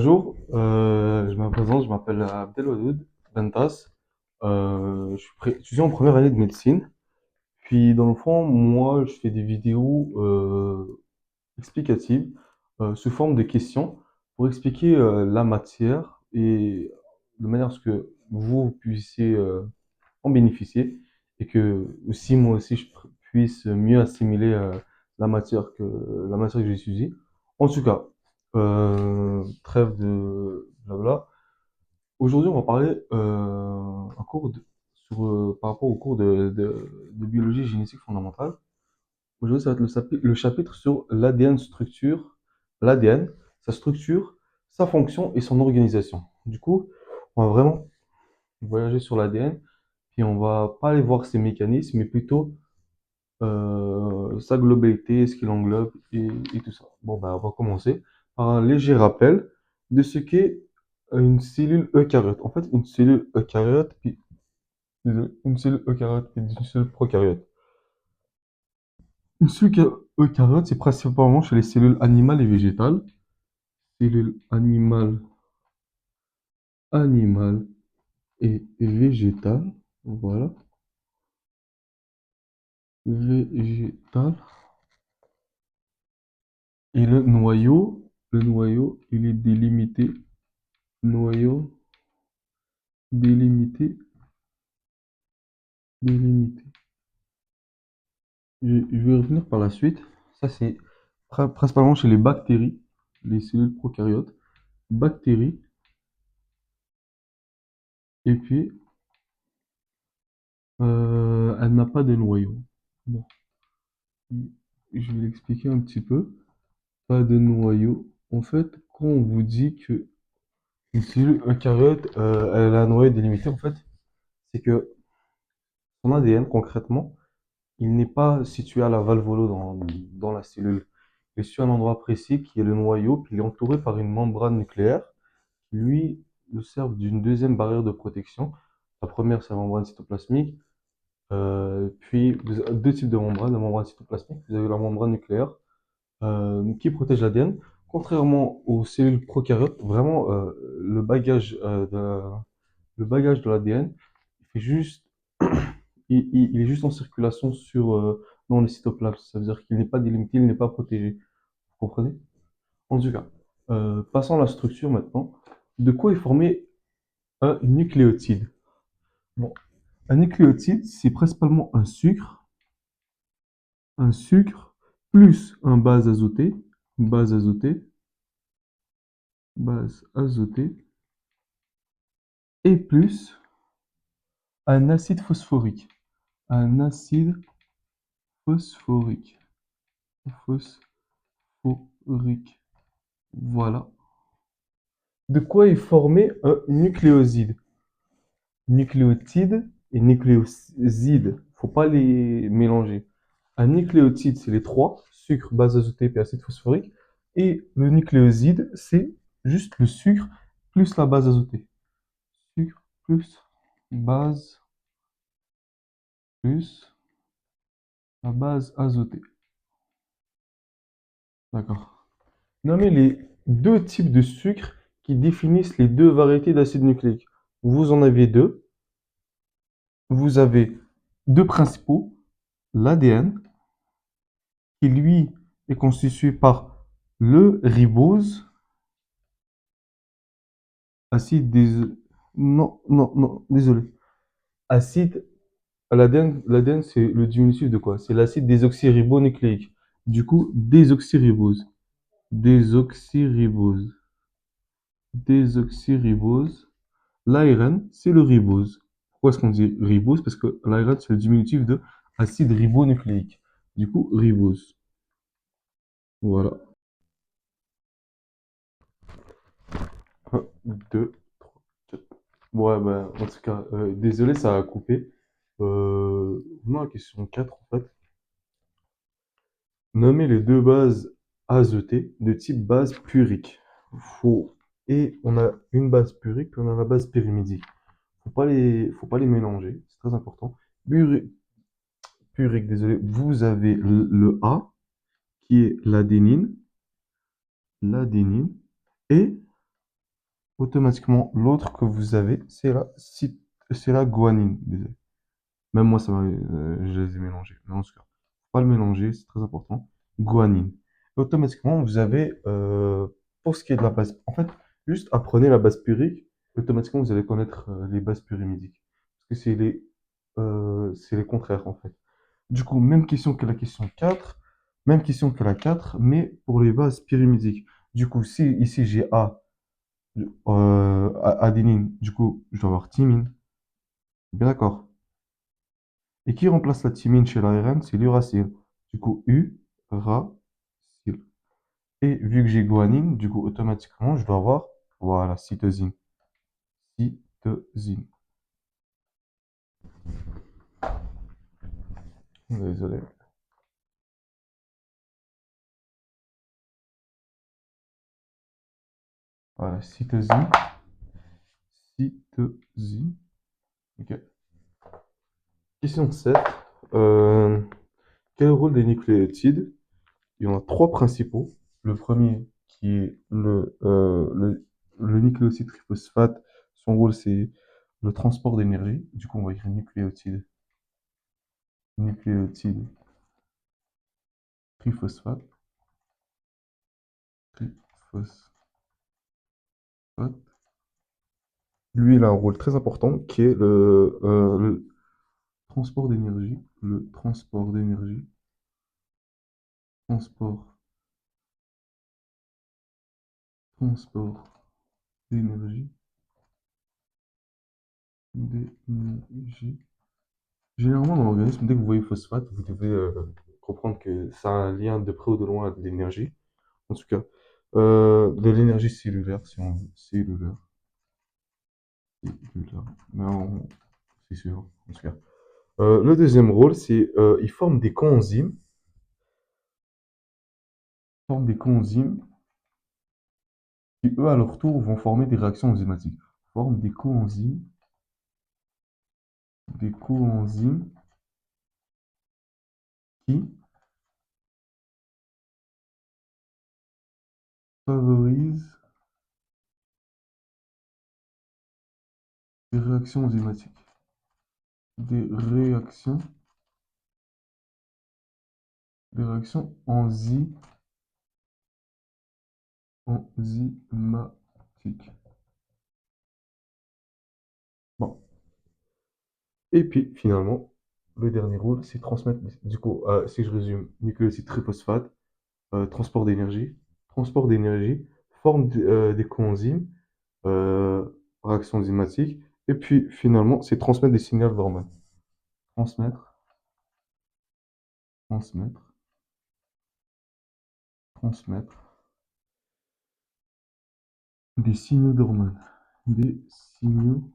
Bonjour, je me présente, je m'appelle Abdelwadoud Bentas. Je suis étudiant en première année de médecine. Puis dans le fond, moi, je fais des vidéos explicatives sous forme de questions pour expliquer la matière et de manière à ce que vous puissiez en bénéficier et que aussi moi aussi je puisse mieux assimiler la matière que j'étudie. En tout cas, trêve de blabla. Aujourd'hui, on va parler par rapport au cours de biologie génétique fondamentale. Aujourd'hui, ça va être le chapitre sur l'ADN l'ADN, sa structure, sa fonction et son organisation. Du coup, on va vraiment voyager sur l'ADN, puis on va pas aller voir ses mécanismes, mais plutôt sa globalité, ce qu'il englobe et tout ça. Bon, ben, on va commencer par un léger rappel de ce qu'est une cellule eucaryote. En fait, une cellule eucaryote, puis une cellule eucaryote et une cellule procaryote. Une cellule eucaryote, c'est principalement chez les cellules animales et végétales. Cellules animales et végétales. Voilà. Végétales. Et le noyau, il est délimité. Noyau délimité, délimité. Je vais revenir par la suite. Ça, c'est principalement chez les bactéries, les cellules prokaryotes. Bactéries. Et puis, elle n'a pas de noyau. Bon, je vais l'expliquer un petit peu. Pas de noyau. En fait, quand on vous dit que une cellule eucaryote, elle a un noyau délimité, en fait, c'est que son ADN, concrètement, il n'est pas situé à la valvolo dans la cellule. Il est situé à un endroit précis qui est le noyau, puis il est entouré par une membrane nucléaire qui, lui, le sert d'une deuxième barrière de protection. La première, c'est la membrane cytoplasmique. Puis, deux types de membranes, la membrane cytoplasmique. Vous avez la membrane nucléaire qui protège l'ADN. Contrairement aux cellules prokaryotes, vraiment, le bagage de l'ADN, il fait juste il est juste en circulation dans le cytoplasme. Ça veut dire qu'il n'est pas délimité, il n'est pas protégé. Vous comprenez? En tout cas, passons à la structure maintenant. De quoi est formé un nucléotide? Bon, un nucléotide, c'est principalement un sucre plus un base azotée, base azotée, et plus un acide phosphorique. Un acide phosphorique. Phosphorique. Voilà. De quoi est formé un nucléoside? Nucléotide et nucléoside, faut pas les mélanger. Un nucléotide, c'est les trois, sucre, base azotée et acide phosphorique. Et le nucléoside, c'est juste le sucre plus la base azotée. Sucre plus base plus la base azotée. D'accord. Nommez les deux types de sucre qui définissent les deux variétés d'acide nucléique. Vous en avez deux. Vous avez deux principaux, l'ADN, qui lui est constitué par le ribose, acide non, non, non, désolé. Acide, l'ADN c'est le diminutif de quoi? C'est l'acide désoxyribonucléique. Du coup, désoxyribose. Désoxyribose. Désoxyribose. L'ARN, c'est le ribose. Pourquoi est-ce qu'on dit ribose? Parce que l'ARN, c'est le diminutif de acide ribonucléique. Du coup, ribose. Voilà. Un, deux, trois, quatre. Ouais, bah, en tout cas, désolé, ça a coupé. Venons à la question 4 en fait. Nommer les deux bases azotées de type base purique. Faut... Et on a une base purique, puis on a la base pyrimidine. Faut pas les mélanger, c'est très important. Purique, désolé. Vous avez le A, qui est l'adénine, et automatiquement, l'autre que vous avez, c'est la guanine. Désolé. Même moi, je les ai mélangés. Mais en tout cas, faut pas le mélanger, c'est très important. Guanine. Automatiquement, vous avez, pour ce qui est de la base, en fait, juste apprenez la base purique. Automatiquement, vous allez connaître les bases pyrimidiques. Parce que c'est les contraires, en fait. Du coup, même question que la question 4, même question que la 4, mais pour les bases pyrimidiques. Du coup, si ici j'ai adénine, du coup, je dois avoir thymine. Bien d'accord. Et qui remplace la thymine chez l'ARN? C'est l'uracile. Du coup, uracile. Et vu que j'ai guanine, du coup, automatiquement, je dois avoir, voilà, cytosine. Cytosine. Désolé. Voilà, cytosine. Cytosine. Ok. Question 7. Euh, quel est le rôle des nucléotides? Il y en a trois principaux. Le premier, qui est le nucléotide triphosphate. Son rôle, c'est le transport d'énergie. Du coup, on va écrire nucléotide. Nucléotide triphosphate. Triphosphate. Lui, il a un rôle très important qui est le transport d'énergie. Le transport d'énergie. Transport. Transport d'énergie. D'énergie. Généralement, dans l'organisme, dès que vous voyez phosphate, vous devez comprendre que ça a un lien de près ou de loin à de l'énergie. En tout cas, de l'énergie cellulaire, si on veut. Cellulaire. Cellulaire. Mais c'est sûr, en tout cas. Le deuxième rôle, c'est ils forment des coenzymes qui, eux, à leur tour, vont former des réactions enzymatiques. Forment des coenzymes qui favorisent des réactions enzymatiques. Des réactions, des réactions enzymatiques. Bon. Et puis, finalement, le dernier rôle, c'est transmettre. Du coup, si je résume, nucléoside triphosphate, transport d'énergie. Transport d'énergie, forme des coenzymes, euh, réaction enzymatique. Et puis, finalement, c'est transmettre des signaux d'hormones. Transmettre, transmettre, transmettre des signaux d'hormones. Des signaux,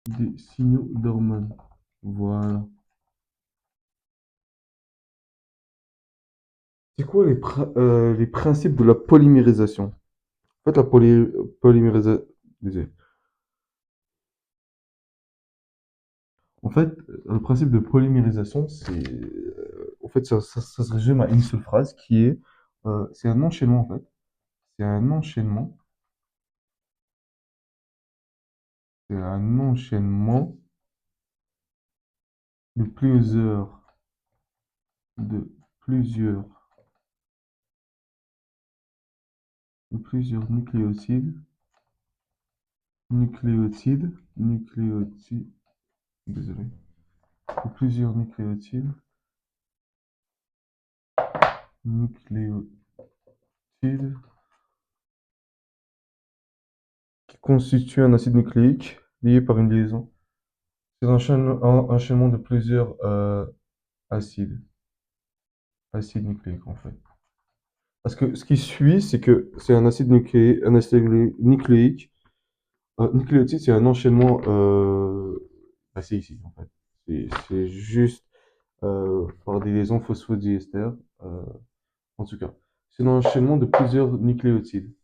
des signaux d'hormones. Voilà. C'est quoi les principes de la polymérisation? En fait, polymérisation. En fait, le principe de polymérisation, en fait, ça se résume à une seule phrase qui est, c'est un enchaînement en fait. C'est un enchaînement, c'est un enchaînement de de plusieurs, de plusieurs nucléotides, désolé, de plusieurs nucléotides qui constituent un acide nucléique lié par une liaison. C'est un enchaînement de plusieurs acides, acides nucléiques en fait. Parce que ce qui suit, c'est que c'est un acide nucléique. Nucléotide, c'est un enchaînement. Bah, c'est ici en fait. C'est juste par des liaisons phosphodiester. euh, en tout cas, c'est un enchaînement de plusieurs nucléotides,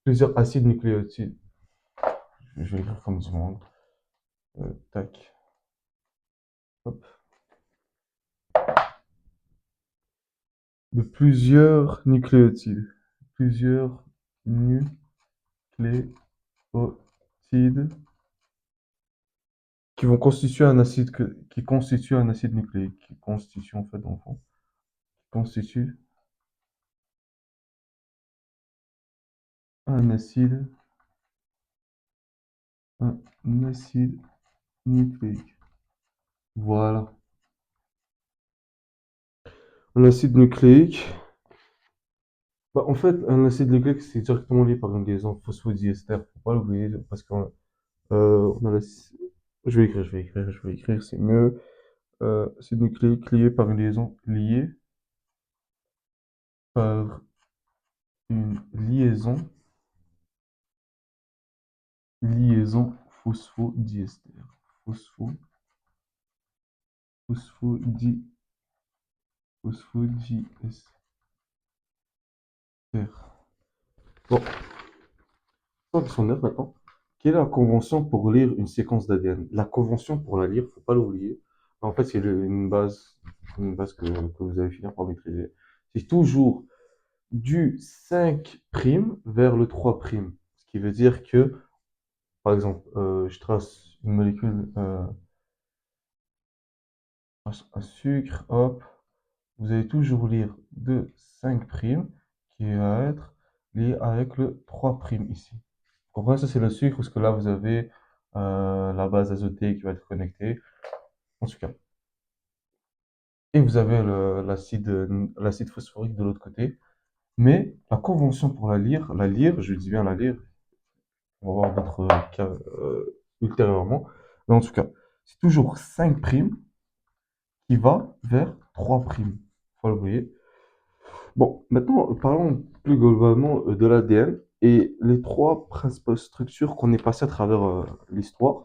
plusieurs acides nucléotides. Je vais écrire comme du monde. Tac. Hop. De plusieurs nucléotides. Plusieurs nucléotides. nucléotides qui vont constituer un acide qui constitue un acide nucléique, qui constitue en fait dans le fond, qui constitue un acide, un acide nucléique. Voilà. Un acide nucléique. Bah, en fait, un acide nucléique, c'est directement lié par une liaison phosphodiester. Faut pas l'oublier parce qu'on on a je vais écrire, c'est mieux. Acide nucléique lié par une liaison, lié par une liaison phosphodiester. Phospho, phosphodi, phosphodiester. Bon, sans son œuvre maintenant. Quelle est la convention pour lire une séquence d'ADN? La convention pour la lire, faut pas l'oublier. En fait, c'est une base que vous allez finir par maîtriser. C'est toujours du 5' vers le 3'. Ce qui veut dire que, par exemple, je trace une molécule, un sucre, hop, vous allez toujours lire de 5' qui va être lié avec le 3' ici. Vous comprenez, ça c'est le sucre, parce que là vous avez la base azotée qui va être connectée, en tout cas. Et vous avez l'acide phosphorique de l'autre côté. Mais la convention pour la lire, je dis bien la lire, on va voir d'autres cas ultérieurement, mais en tout cas, c'est toujours 5' qui va vers 3'. Faut le voyez. Bon, maintenant, parlons plus globalement de l'ADN et les trois principales structures qu'on est passé à travers l'histoire.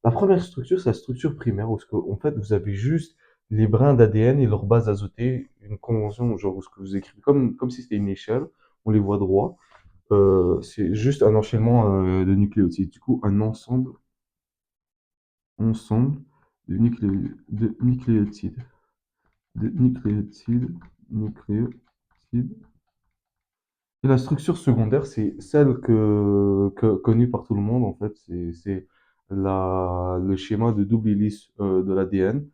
La première structure, c'est la structure primaire, où en fait, vous avez juste les brins d'ADN et leur base azotée, une convention, genre ce que vous écrivez, comme si c'était une échelle, on les voit droit. C'est juste un enchaînement de nucléotides. Du coup, un ensemble de nucléotides. De nucléotides. Et la structure secondaire, c'est celle connue par tout le monde, en fait. C'est le schéma de double hélice de l'ADN,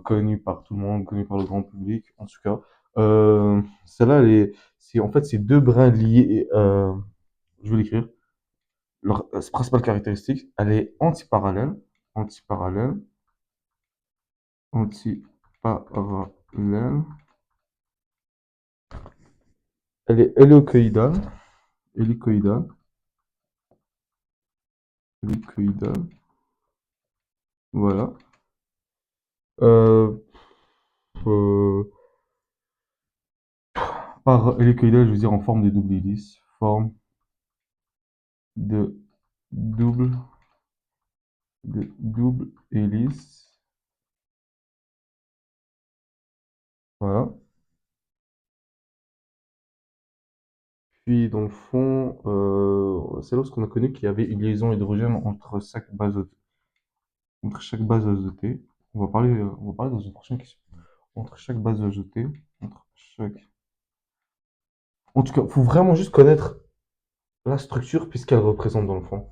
connu par tout le monde, connu par le grand public, en tout cas. Celle-là, en fait, c'est deux brins liés. Je vais l'écrire. Leur principale caractéristique, elle est antiparallèle. Antiparallèle. Antiparallèle. Elle est hélicoïdale. Hélicoïdale. Hélicoïdale. Voilà. Euh, euh, Par hélicoïdale, je veux dire en forme de double hélice. Forme de double, double hélice. Voilà. Puis dans le fond, c'est lorsqu'on a connu qu'il y avait une liaison hydrogène entre chaque base azotée. On va parler dans une prochaine question. Entre chaque base azotée, entre chaque. En tout cas, faut vraiment juste connaître la structure puisqu'elle représente dans le fond.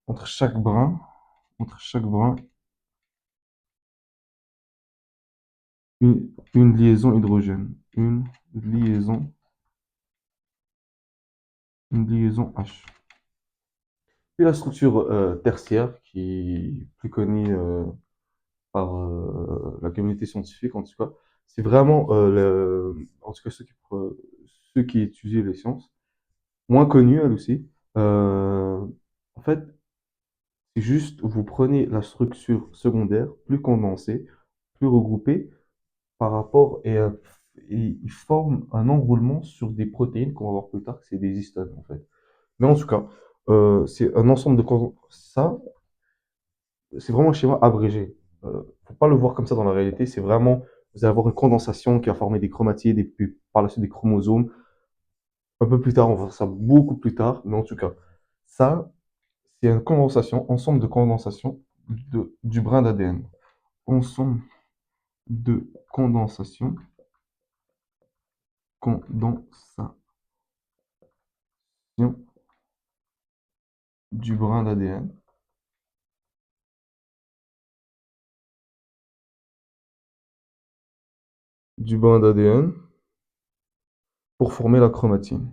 Entre chaque brin, entre chaque brin, une liaison hydrogène. Liaison, une liaison H. Puis la structure tertiaire, qui est plus connue par la communauté scientifique en tout cas, c'est vraiment, en tout cas ceux qui étudient les sciences, moins connue elle aussi. Euh, En fait, c'est juste, vous prenez la structure secondaire, plus condensée, plus regroupée, par rapport, et ils forment un enroulement sur des protéines qu'on va voir plus tard, que c'est des histones en fait. Mais en tout cas, c'est un ensemble ça, c'est vraiment un schéma abrégé. Faut pas le voir comme ça dans la réalité. C'est vraiment, vous allez avoir une condensation qui va former des chromatides et puis par la suite des chromosomes. Un peu plus tard, on va voir ça beaucoup plus tard. Mais en tout cas, ça, c'est une condensation, ensemble de condensation du brin d'ADN. Ensemble de condensation, condensation du brin d'ADN, du brin d'ADN pour former la chromatine.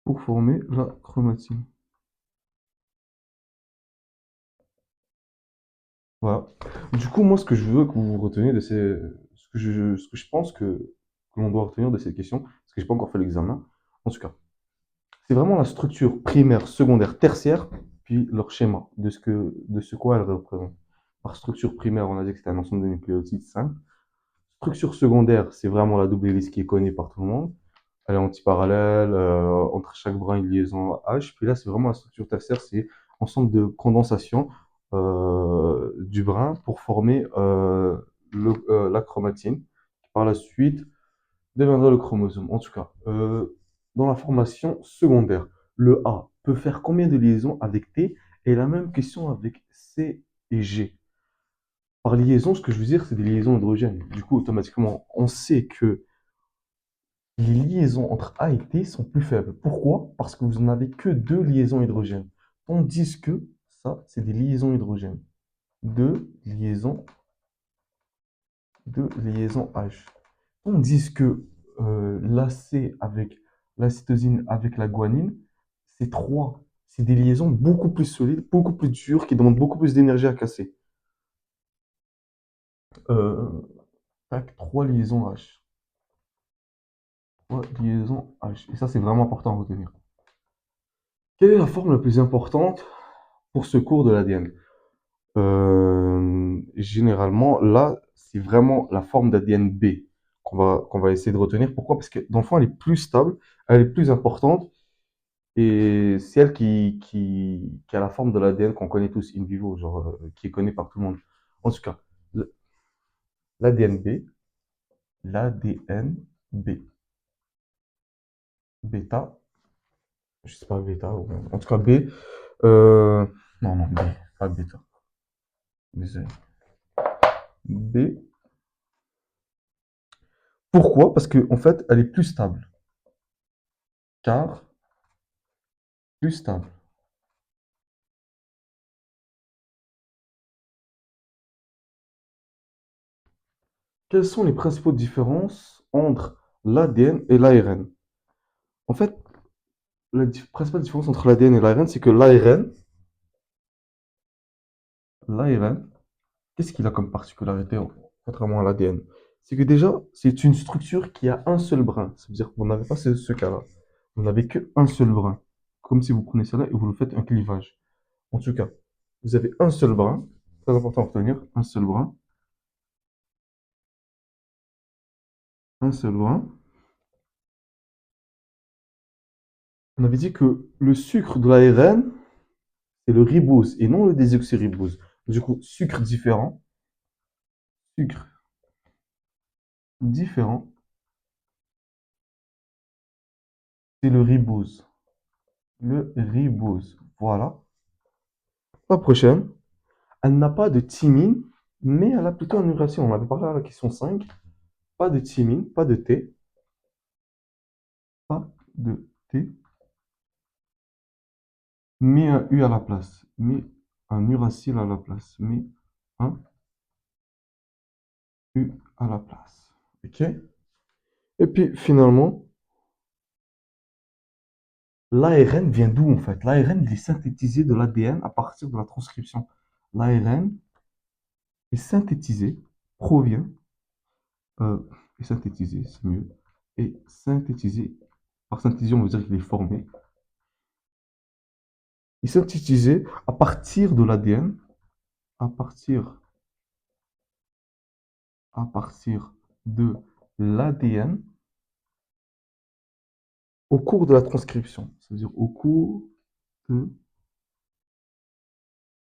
Pour former la chromatine. Voilà. Du coup, moi, ce que je veux que vous reteniez de ce que je pense que l'on doit retenir de cette question, parce que j'ai pas encore fait l'examen, en tout cas, c'est vraiment la structure primaire, secondaire, tertiaire, puis leur schéma, de ce quoi elles représentent. Par structure primaire, on a dit que c'était un ensemble de nucléotides simples. Structure secondaire, c'est vraiment la double hélice qui est connue par tout le monde. Elle est antiparallèle, entre chaque brin une liaison H. Puis là, c'est vraiment la structure tertiaire, c'est ensemble de condensation du brin pour former la chromatine, qui par la suite deviendra le chromosome. En tout cas, dans la formation secondaire, le A peut faire combien de liaisons avec T? Et la même question avec C et G. Par liaison, ce que je veux dire, c'est des liaisons hydrogènes. Du coup, automatiquement, on sait que les liaisons entre A et T sont plus faibles. Pourquoi? Parce que vous n'avez que deux liaisons hydrogènes. Tandis que ça, c'est des liaisons hydrogènes. Deux liaisons, deux liaisons H. Tandis que l'AC avec la cytosine avec la guanine, c'est trois. C'est des liaisons beaucoup plus solides, beaucoup plus dures, qui demandent beaucoup plus d'énergie à casser. Euh, Tac, trois liaisons H. Trois liaisons H. Et ça, c'est vraiment important à retenir. Quelle est la forme la plus importante pour ce cours de l'ADN? Généralement, là, c'est vraiment la forme d'ADN B qu'on va essayer de retenir. Pourquoi? Parce que dans le fond, elle est plus stable, elle est plus importante, et c'est elle qui a la forme de l'ADN qu'on connaît tous in vivo, genre, qui est connu par tout le monde. En tout cas, l'ADN B, l'ADN B, bêta, je sais pas, bêta, en tout cas B, euh, non, non, B, pas bêta, désolé. B. Pourquoi? Parce qu'en fait, elle est plus stable. Car plus stable. Quelles sont les principales différences entre l'ADN et l'ARN? En fait, la principale différence entre l'ADN et l'ARN, c'est que l'ARN, qu'est-ce qu'il a comme particularité contrairement à l'ADN? C'est que déjà, c'est une structure qui a un seul brin. Ça veut dire que vous n'avez pas ce cas-là. Vous n'avez qu'un seul brin. Comme si vous prenez cela et vous le faites un clivage. En tout cas, vous avez un seul brin. Très important à retenir, un seul brin. Un seul brin. On avait dit que le sucre de l'ARN, c'est le ribose et non le désoxyribose. Du coup, sucre différent, c'est le ribose. Le ribose. Voilà. La prochaine, elle n'a pas de thymine, mais elle a plutôt une uracile. On avait parlé à la question 5. Pas de thymine, pas de T, pas de T, mais un U à la place. Mais un uracile à la place. Mais un U à la place. OK? Et puis finalement, l'ARN vient d'où en fait? L'ARN, il est synthétisé de l'ADN à partir de la transcription. L'ARN est synthétisé, provient, euh, est synthétisé, c'est mieux, est synthétisé, par synthétisé on veut dire qu'il est formé, est synthétisé à partir de l'ADN, à partir, à partir de l'ADN au cours de la transcription. Ça veut dire au cours de,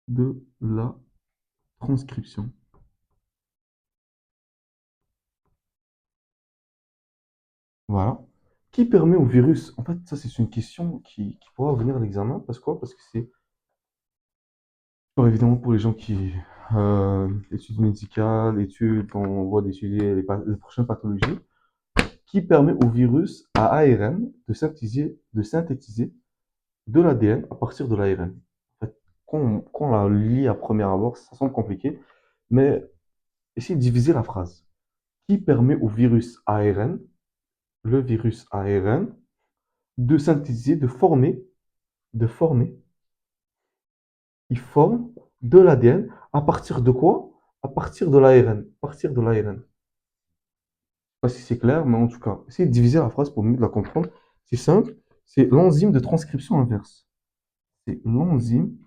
de la transcription. Voilà. Qui permet au virus, en fait, ça c'est une question qui pourra venir à l'examen. Parce quoi? Parce que c'est, évidemment, pour les gens qui études médicales, études, on voit d'étudier les prochaines pathologies. qui permet au virus à ARN de synthétiser de l'ADN à partir de l'ARN. En fait, quand on la lit à première abord, ça semble compliqué, mais essayez de diviser la phrase. Qui permet au virus ARN, le virus ARN, de synthétiser, de former, il forme de l'ADN à partir de quoi? À partir de l'ARN. À partir de l'ARN. Je ne sais pas si c'est clair, mais en tout cas, essayez de diviser la phrase pour mieux la comprendre. C'est simple, c'est l'enzyme de transcription inverse. C'est l'enzyme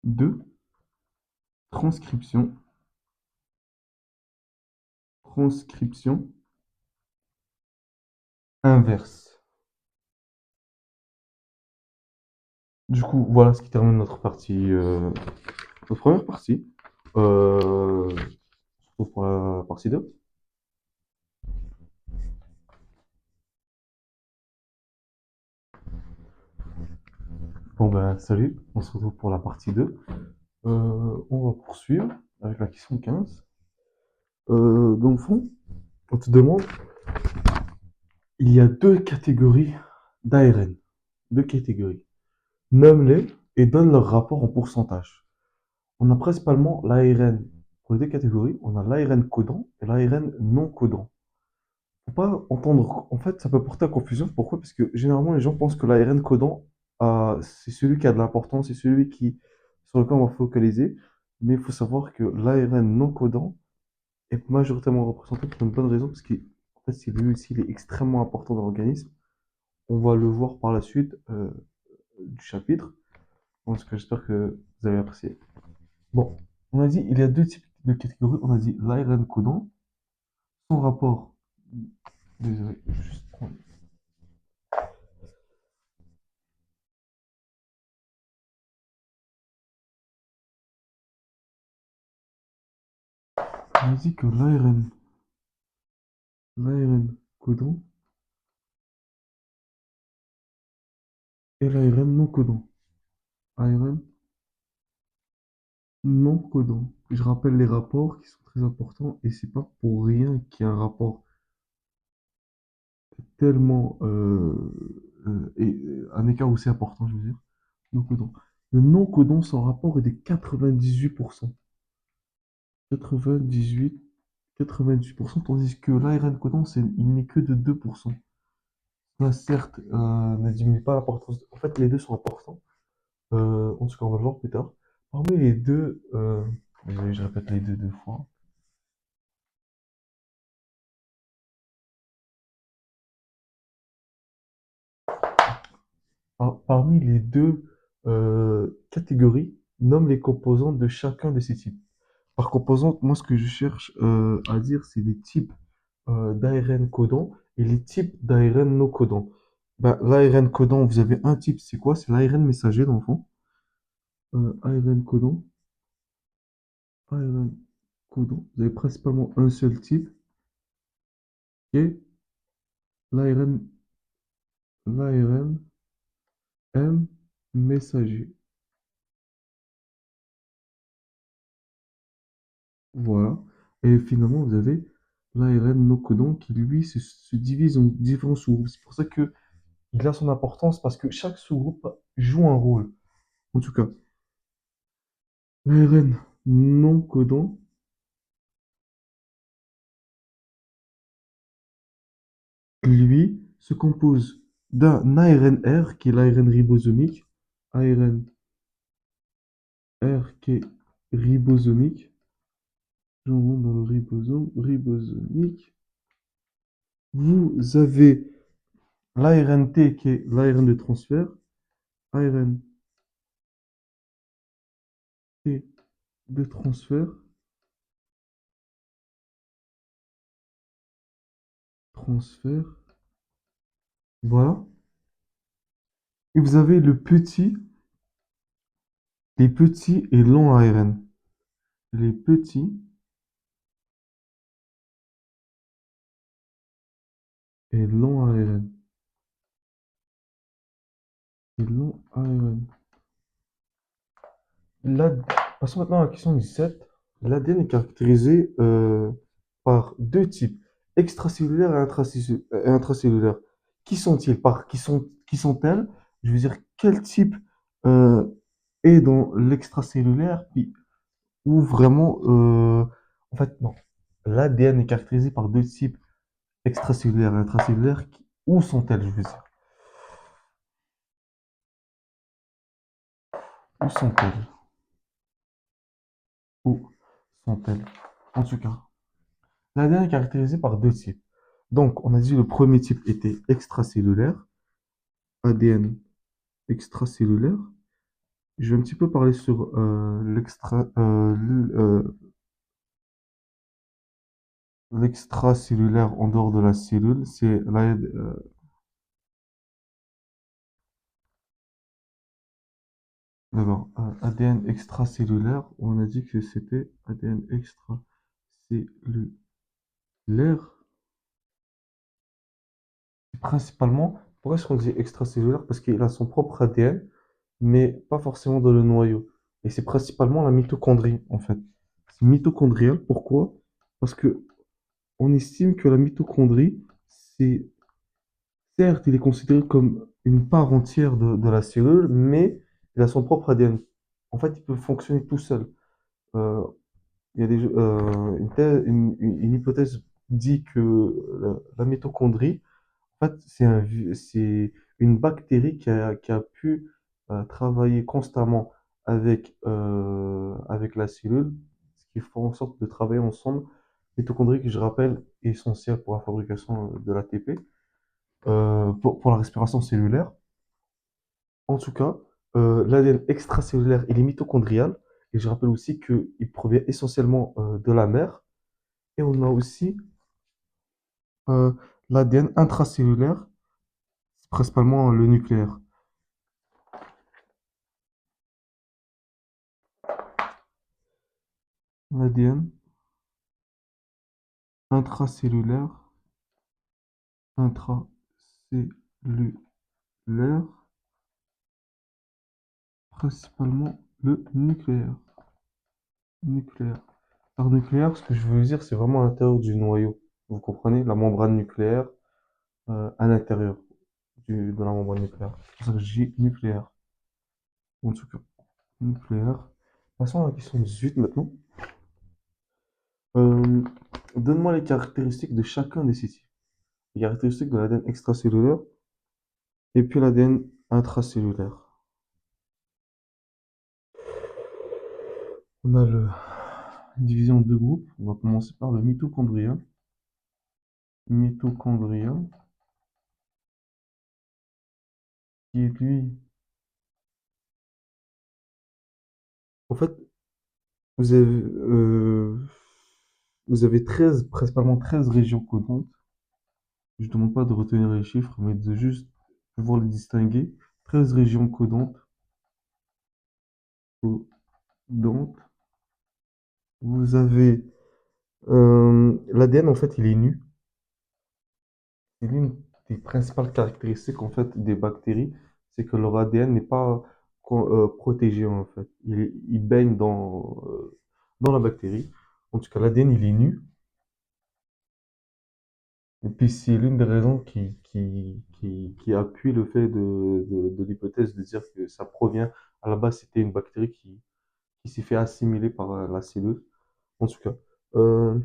de transcription, transcription inverse. Du coup, voilà ce qui termine notre partie, notre première partie. On se retrouve pour la partie 2. Bon ben, salut, on se retrouve pour la partie 2. On va poursuivre avec la question 15. Dans le fond, on te demande, il y a deux catégories d'ARN. Deux catégories. Nomme-les et donne leur rapport en pourcentage. On a principalement l'ARN. Pour les deux catégories, on a l'ARN codant et l'ARN non codant. Faut pas entendre. En fait, ça peut porter à confusion. Pourquoi? Parce que généralement, les gens pensent que l'ARN codant, c'est celui qui a de l'importance, c'est celui sur lequel on va focaliser. Mais il faut savoir que l'ARN non codant est majoritairement représenté pour une bonne raison, parce qu'en fait, c'est lui aussi, il est extrêmement important dans l'organisme. On va le voir par la suite du chapitre. Donc, j'espère que vous avez apprécié. Bon, on a dit il y a deux types de catégories. On a dit l'ARN codant, son rapport. Désolé, je vais juste prendre. On a dit que l'ARN codant et l'ARN non codant. ARN non codant. Je rappelle les rapports qui sont très importants et c'est pas pour rien qu'il y a un rapport tellement et un écart aussi important, je veux dire. Non codant. Le non codant, son rapport est de 98%. 98, 98%, tandis que l'ARN codant, il n'est que de 2%. Cela, certes, ne diminue pas l'importance. En fait, les deux sont importants. En tout cas, on va le voir plus tard. Parmi les deux, désolé, je répète les deux fois. Parmi les deux catégories, nomme les composantes de chacun de ces types. Par composante, moi, ce que je cherche à dire, c'est les types d'ARN codants et les types d'ARN non codants. Ben, l'ARN codant, vous avez un type, c'est quoi? C'est l'ARN messager, dans le fond. ARN codant, ARN codant. Vous avez principalement un seul type, qui est l'ARN, l'ARN M messager. Voilà. Et finalement, vous avez l'ARN non codant qui, lui, se divise en différents sous-groupes. C'est pour ça que il a son importance parce que chaque sous-groupe joue un rôle. En tout cas, l'ARN non codant, lui, se compose d'un ARN-R qui est l'ARN ribosomique, ARN-R qui est ribosomique, j'en dans le ribosome, ribosomique. Vous avez l'ARN-T qui est l'ARN de transfert, ARN-T de transfert, transfert, voilà. Et vous avez les petits et longs ARN. Les petits et longs ARN. Et longs ARN. Passons maintenant à la question 17. L'ADN est caractérisé par deux types. extracellulaire et intracellulaire. Qui sont-ils? Qui sont-elles? Je veux dire, quel type euh, est dans l'extracellulaire, puis ou vraiment, en fait, non. L'ADN est caractérisé par deux types, extracellulaire et intracellulaire. Où sont-elles, je veux dire? Où sont-elles? Où sont-elles? En tout cas, l'ADN est caractérisé par deux types. Donc, on a dit le premier type était extracellulaire, ADN extracellulaire. Je vais un petit peu parler sur l'extracellulaire en dehors de la cellule. C'est d'abord, ADN extracellulaire. On a dit que c'était ADN extracellulaire. Principalement, pourquoi est-ce qu'on dit extracellulaire? Parce qu'il a son propre ADN, mais pas forcément dans le noyau. Et c'est principalement la mitochondrie, en fait. C'est mitochondrial. Pourquoi? Parce que on estime que la mitochondrie, c'est certes, il est considéré comme une part entière de la cellule, mais il a son propre ADN. En fait, il peut fonctionner tout seul. Euh, il y a une hypothèse dit que la mitochondrie, en fait, c'est une bactérie qui a pu travailler constamment avec la cellule, ce qui fait en sorte de travailler ensemble. Mitochondrie, qui je rappelle, est essentielle pour la fabrication de l'ATP, pour la respiration cellulaire. En tout cas, l'ADN extracellulaire, il est mitochondrial. Et je rappelle aussi qu'il provient essentiellement de la mère. Et on a aussi euh, l'ADN intracellulaire, c'est principalement le nucléaire. L'ADN intracellulaire, intracellulaire, principalement le nucléaire. Nucléaire. Par nucléaire, ce que je veux dire, c'est vraiment à l'intérieur du noyau. Vous comprenez? La membrane nucléaire à l'intérieur de la membrane nucléaire. C'est pour ça que je dis nucléaire. En tout cas, nucléaire. Passons à la question 18 maintenant. Euh, donne-moi les caractéristiques de chacun des ces types. Les caractéristiques de l'ADN extracellulaire et puis l'ADN intracellulaire. On a une division en deux groupes. On va commencer par le mitochondrien. Mitochondrien, qui est lui. En fait, vous avez, vous avez 13, principalement 13 régions codantes. Je ne demande pas de retenir les chiffres, mais de juste pouvoir les distinguer. 13 régions codantes. Codantes. Vous avez l'ADN, en fait, il est nu. C'est l'une des principales caractéristiques en fait des bactéries, c'est que leur ADN n'est pas protégé en fait. Il baigne dans la bactérie. En tout cas, l'ADN il est nu. Et puis c'est l'une des raisons qui appuie le fait de l'hypothèse de dire que ça provient, à la base c'était une bactérie qui s'est fait assimiler par la cellule. En tout cas, euh,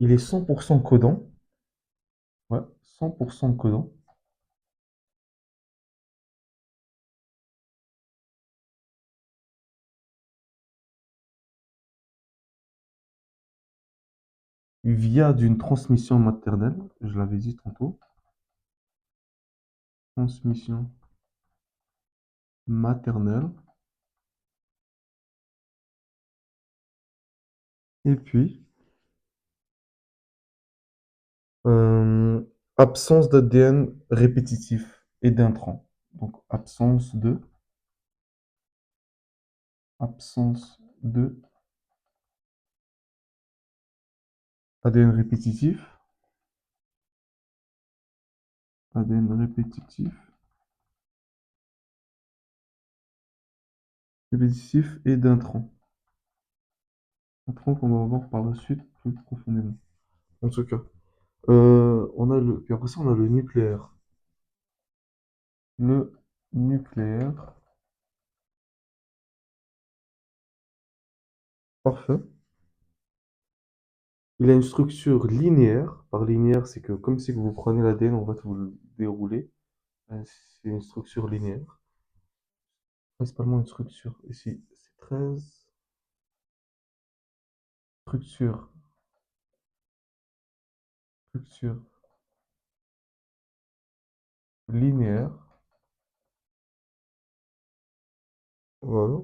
il est 100% codant. Ouais, 100% codant. Via d'une transmission maternelle, je l'avais dit tantôt, transmission maternelle, et puis euh, absence d'ADN répétitif et d'intrants. Donc absence de ADN répétitif, ADN répétitif, répétitif et d'intrants. Intrants qu'on va voir par la suite plus profondément. en tout cas. Puis après ça, on a le nucléaire. Le nucléaire, parfait. Il a une structure linéaire. Par linéaire, c'est que comme si vous prenez l'ADN, on va vous le dérouler. C'est une structure linéaire. Principalement une structure. Ici, c'est 13 structure, structure linéaire. Voilà.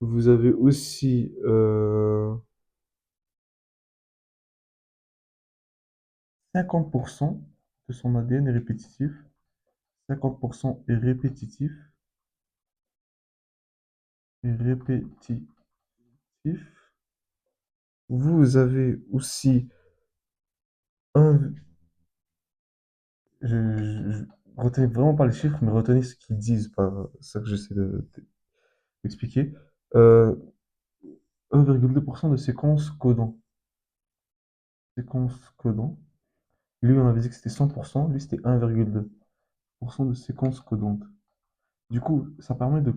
Vous avez aussi 50% de son ADN est répétitif. 50% est répétitif. Est répétitif. Vous avez aussi un... Retenez vraiment pas les chiffres, mais retenez ce qu'ils disent, pas ça que j'essaie d'expliquer. Euh, 1,2% de séquences codant. Séquences codant. Lui, on avait dit que c'était 100%, lui, c'était 1,2% de séquences codantes. Du coup, ça permet de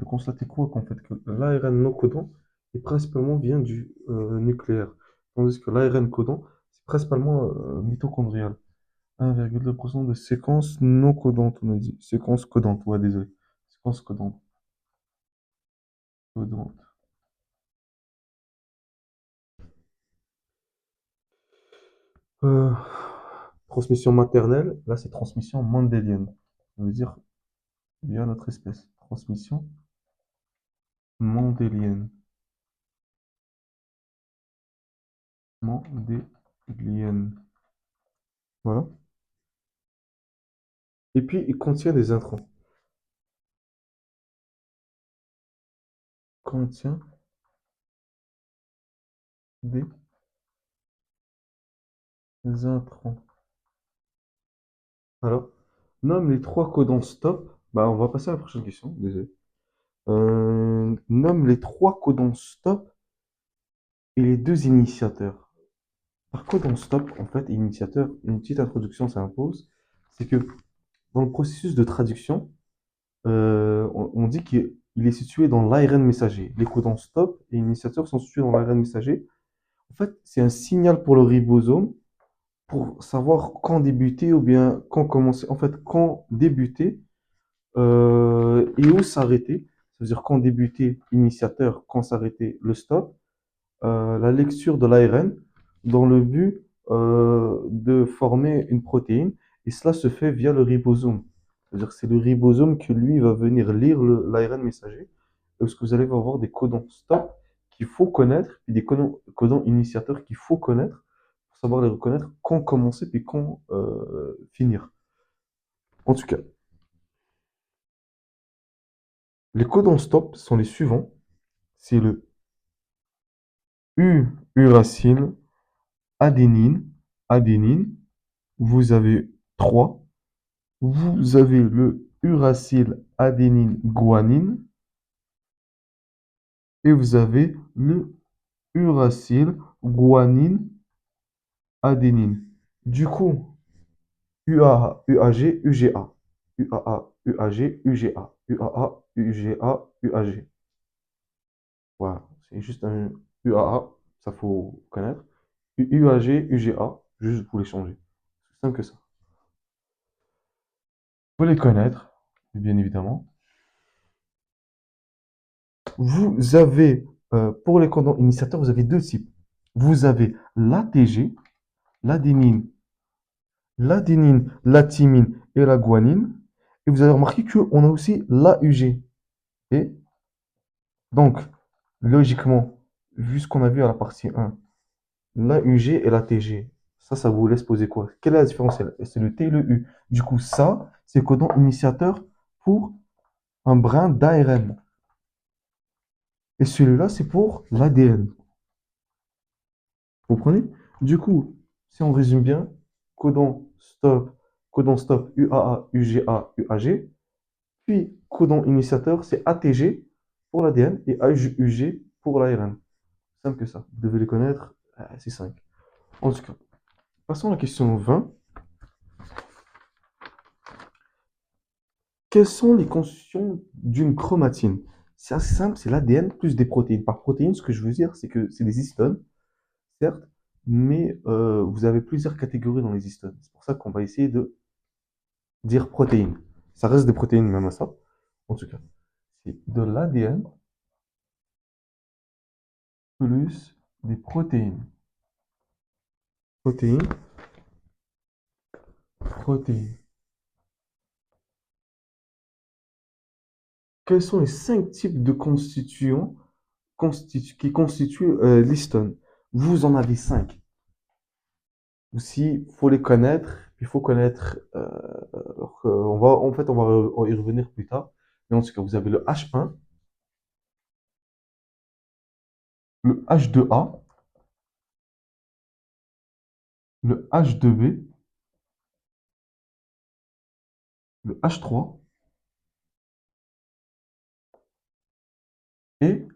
constater quoi? Qu'en fait, que l'ARN non codant est principalement vient du nucléaire, tandis que l'ARN codant, c'est principalement mitochondrial. 1,2% de séquences non codantes, on a dit. Séquences codantes, ouais, désolé. Séquences codantes. Codantes. Euh, Transmission maternelle, là, c'est transmission mendélienne. Ça veut dire via notre espèce. Transmission mendélienne. Mendélienne. Voilà. Et puis, il contient des intrants. Contient des intrants. Alors, nomme les trois codons stop. Bah, on va passer à la prochaine question. Désolé. Nomme les trois codons stop et les deux initiateurs. Par codon stop, en fait, initiateur, une petite introduction s'impose. C'est que dans le processus de traduction, on dit qu'il est situé dans l'ARN messager. Les codons stop et initiateurs sont situés dans l'ARN messager. En fait, c'est un signal pour le ribosome pour savoir quand débuter ou bien quand commencer. En fait, quand débuter et où s'arrêter. Ça veut dire quand débuter, initiateur, quand s'arrêter, le stop. La lecture de l'ARN dans le but de former une protéine. Et cela se fait via le ribosome. C'est-à-dire que c'est le ribosome qui, lui, va venir lire l'ARN messager. Parce que vous allez avoir des codons stop qu'il faut connaître, et des codons initiateurs qu'il faut connaître pour savoir les reconnaître, quand commencer, puis quand finir. En tout cas, les codons stop sont les suivants. C'est le U, uracile, adénine, adénine. Vous avez 3. Vous avez le uracile, adénine, guanine. Et vous avez le uracile, guanine, adénine. Du coup, UAA, UAG, UGA. UAA, UAG, UGA. UAA, UGA, UAG. Voilà, c'est juste un UAA, ça faut connaître. UAG, UGA, juste pour les changer. C'est simple que ça. Faut les connaître, bien évidemment. Vous avez, pour les codons initiateurs, vous avez deux types. Vous avez l'ATG, l'adénine, la thymine et la guanine. Et vous avez remarqué qu'on a aussi l'AUG. Et donc, logiquement, vu ce qu'on a vu à la partie 1, l'AUG et l'ATG, ça vous laisse poser quoi? Quelle est la différence? C'est le T et le U. Du coup, ça, c'est le codon initiateur pour un brin d'ARN. Et celui-là, c'est pour l'ADN. Vous comprenez? Du coup, si on résume bien, codon stop UAA, UGA, UAG, puis codon initiateur, c'est ATG pour l'ADN et AUG pour l'ARN. Simple que ça. Vous devez les connaître, c'est 5. En tout cas, passons à la question 20. Quelles sont les constitutions d'une chromatine? C'est assez simple, c'est l'ADN plus des protéines. Par protéines, ce que je veux dire, c'est que c'est des histones, certes, mais vous avez plusieurs catégories dans les histones. C'est pour ça qu'on va essayer de dire protéines. Ça reste des protéines même à ça. En tout cas, c'est de l'ADN plus des protéines. Protéines, protéines. Quels sont les 5 types de constituants qui constituent l'histone? Vous en avez 5. Aussi, il faut les connaître. Il faut connaître. En fait, on va y revenir plus tard. Mais en tout cas, vous avez le H1, le H2A, le H2B, le H3 et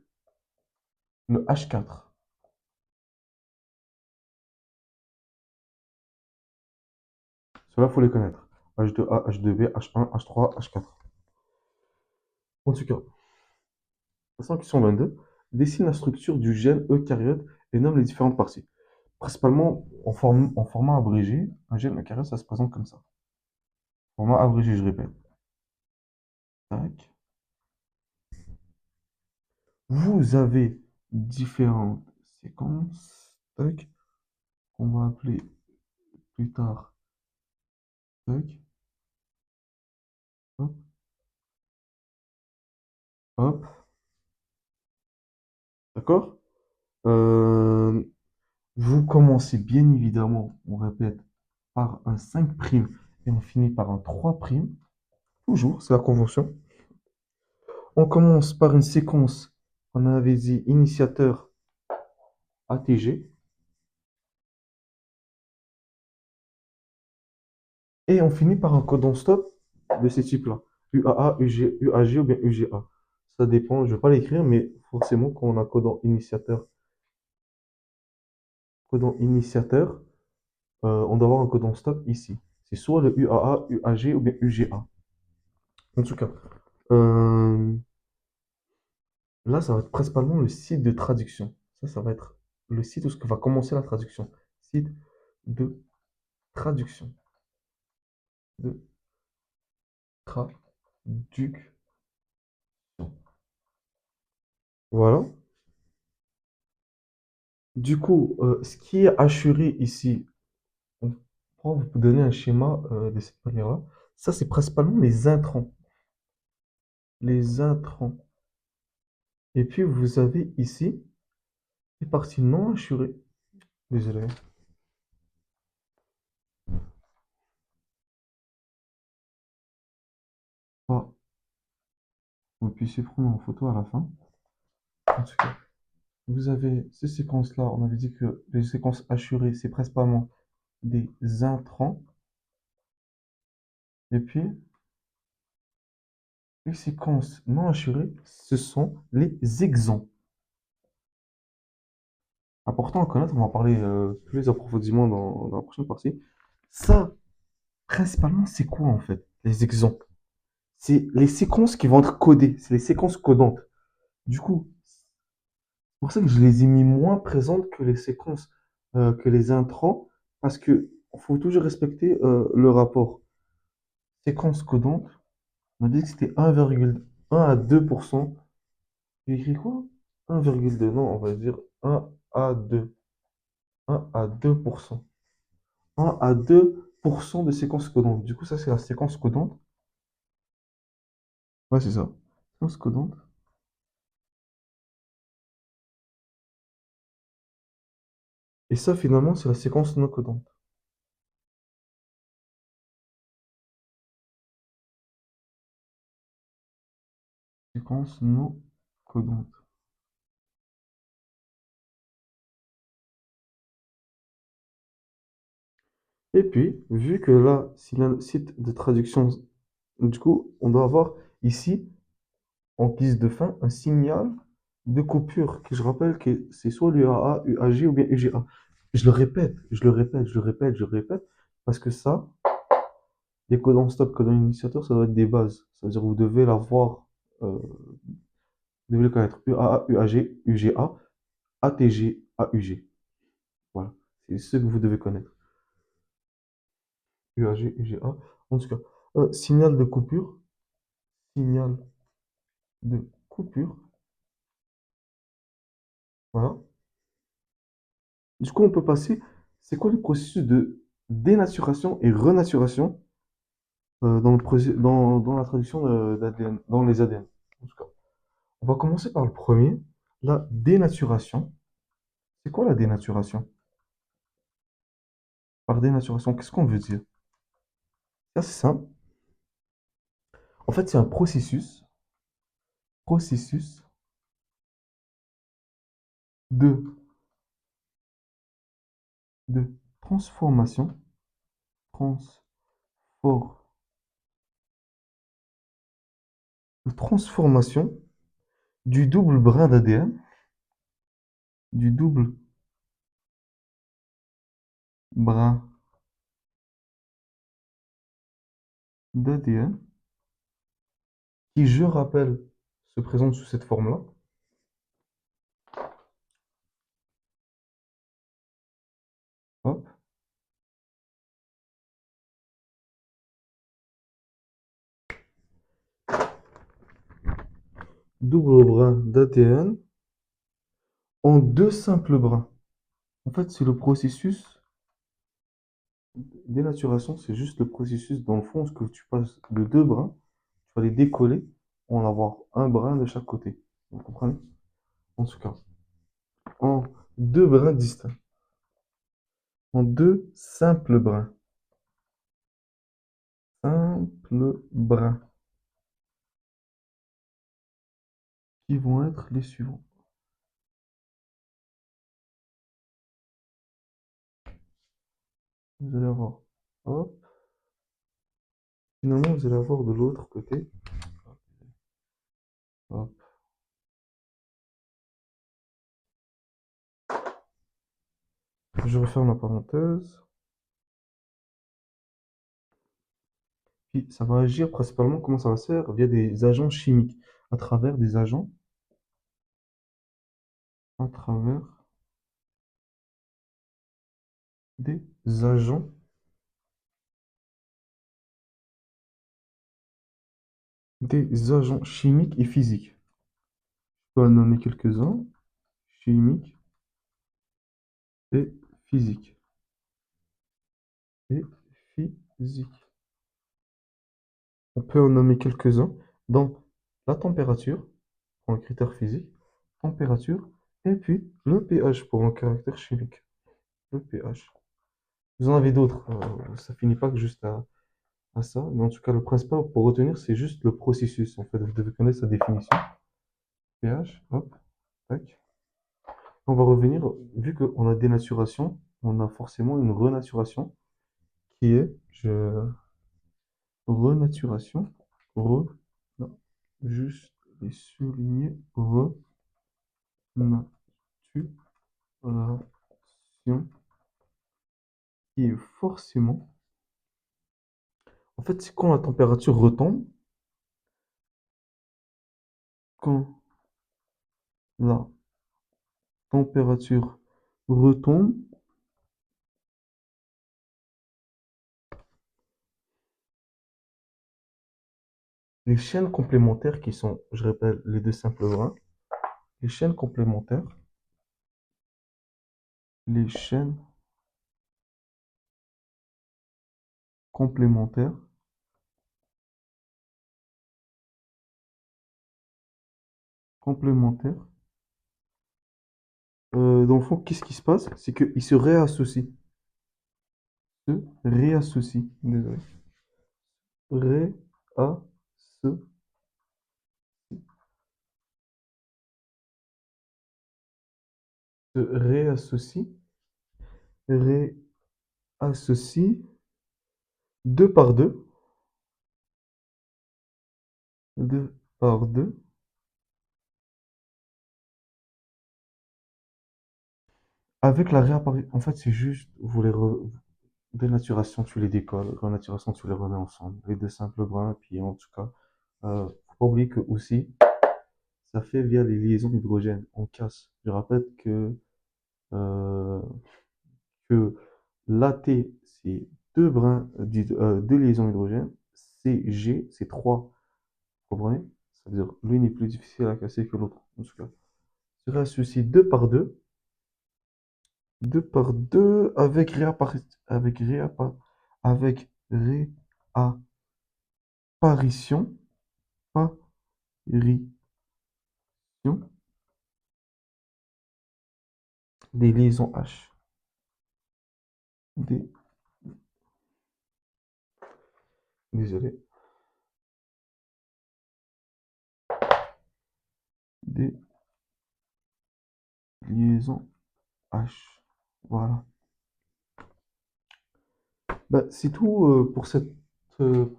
le H4. Cela, il faut les connaître. H2A, H2B, H1, H3, H4. En tout cas, passons à la question 22. Dessine la structure du gène eucaryote et nomme les différentes parties. Principalement en format abrégé, un gène eucaryote, ça se présente comme ça. Format abrégé, je répète. Tac. Vous avez différentes séquences, tac, qu'on va appeler plus tard, tac, hop, hop, d'accord? Euh, Vous commencez bien évidemment, on répète, par un 5' et on finit par un 3'. Toujours, c'est la convention. On commence par une séquence, on avait dit initiateur ATG, et on finit par un codon stop de ce type-là. UAA, UAG ou bien UGA. Ça dépend, je ne vais pas l'écrire, mais forcément, quand on a codon initiateur, on doit avoir un codon stop ici. C'est soit le UAA, UAG ou bien UGA. En tout cas, euh, là, ça va être principalement le site de traduction. Ça va être le site où va commencer la traduction. Site de traduction. De traduction. Voilà. Du coup, ce qui est assuré ici, on pourra vous donner un schéma de cette manière-là. Ça, c'est principalement les intrants. Les intrants. Et puis, vous avez ici les parties non assurées. Désolé. Pas vous puissiez prendre en photo à la fin. En tout cas, vous avez ces séquences-là. On avait dit que les séquences assurées, c'est principalement des intrants. Et puis, les séquences non assurées, ce sont les exons. Important à connaître, on va en parler plus approfondément dans la prochaine partie. Ça, principalement, c'est quoi en fait, les exons? C'est les séquences qui vont être codées, c'est les séquences codantes. Du coup, c'est pour ça que je les ai mis moins présentes que les séquences, que les intrants, parce que faut toujours respecter le rapport. Séquence codante, on a dit que c'était 1,1 à 2%. J'ai écrit quoi? 1,2, non, on va dire 1 à 2. 1 à 2%. 1 à 2% de séquence codante. Du coup, ça, c'est la séquence codante. Ouais, c'est ça. Séquence codante. Et ça, finalement, c'est la séquence non codante. Séquence non codante. Et puis, vu que là, c'est un site de traduction, du coup, on doit avoir ici, en guise de fin, un signal de coupure, que je rappelle que c'est soit l'UAA, UAG ou bien UGA. Je le répète, je le répète, je le répète, je le répète, parce que ça, les codons stop, codons initiateur, ça doit être des bases. Ça veut dire que vous devez l'avoir, vous devez le connaître. UAA, UAG, UGA, ATG, AUG. Voilà. C'est ce que vous devez connaître. UAG, UGA. En tout cas, signal de coupure. Signal de coupure. Voilà. Du coup, on peut passer. C'est quoi le processus de dénaturation et renaturation dans la traduction d'ADN, dans les ADN. En tout cas, on va commencer par le premier, la dénaturation. C'est quoi la dénaturation? Par dénaturation, qu'est-ce qu'on veut dire? C'est assez simple. En fait, c'est un processus de, de transformation, transfor- de transformation du double brin d'ADN, du double brin d'ADN, qui, je rappelle, se présente sous cette forme-là. Hop. Double brin d'ADN en deux simples brins. En fait, c'est le processus dénaturation, c'est juste le processus dans le fond, ce que tu passes de deux brins, tu vas les décoller, en avoir un brin de chaque côté. Vous comprenez? En tout cas, en deux brins distincts, en deux simples brins. Simples brins qui vont être les suivants. Vous allez avoir, hop, finalement, vous allez avoir de l'autre côté, hop, je referme la parenthèse. Puis ça va agir principalement, comment ça va se faire? Via des agents chimiques, à travers des agents, à travers des agents, des agents chimiques et physiques. Je peux en nommer quelques-uns, chimiques et physiques. Et physiques. On peut en nommer quelques-uns dans la température, pour un critère physique, température, et puis le pH pour un caractère chimique. Le pH. Vous en avez d'autres, ça finit pas que juste à ça, mais en tout cas, le principal pour retenir, c'est juste le processus. En fait, vous devez connaître sa définition. pH, hop, tac. On va revenir, vu qu'on a dénaturation, on a forcément une renaturation qui est renaturation. Non, juste les souligner. Renaturation qui est forcément. En fait, c'est quand la température retombe, quand la température retombe, les chaînes complémentaires qui sont, je répète, les deux simples brins, les chaînes complémentaires, les chaînes complémentaires, complémentaires, dans le fond, qu'est-ce qui se passe? C'est qu'ils se réassocient. Se réassocient. Désolé. Réassocient. Se réassocient. Réassocient deux par deux. Deux par deux. Avec la réapparition, en fait, c'est juste, dénaturation, tu les décolles, renaturation, tu les remets ensemble. Les deux simples brins, puis en tout cas, faut pas oublier que aussi, ça fait via les liaisons hydrogènes. On casse. Je rappelle euh, que l'AT, c'est deux brins, deux liaisons hydrogènes. CG, c'est trois. Vous comprenez? Ça veut dire l'une est plus difficile à casser que l'autre. En tout cas, cela ceci deux par deux. Deux par deux avec avec réapparition des liaisons H. Des, désolé. Des liaisons H. Voilà. Bah, c'est tout pour cette euh,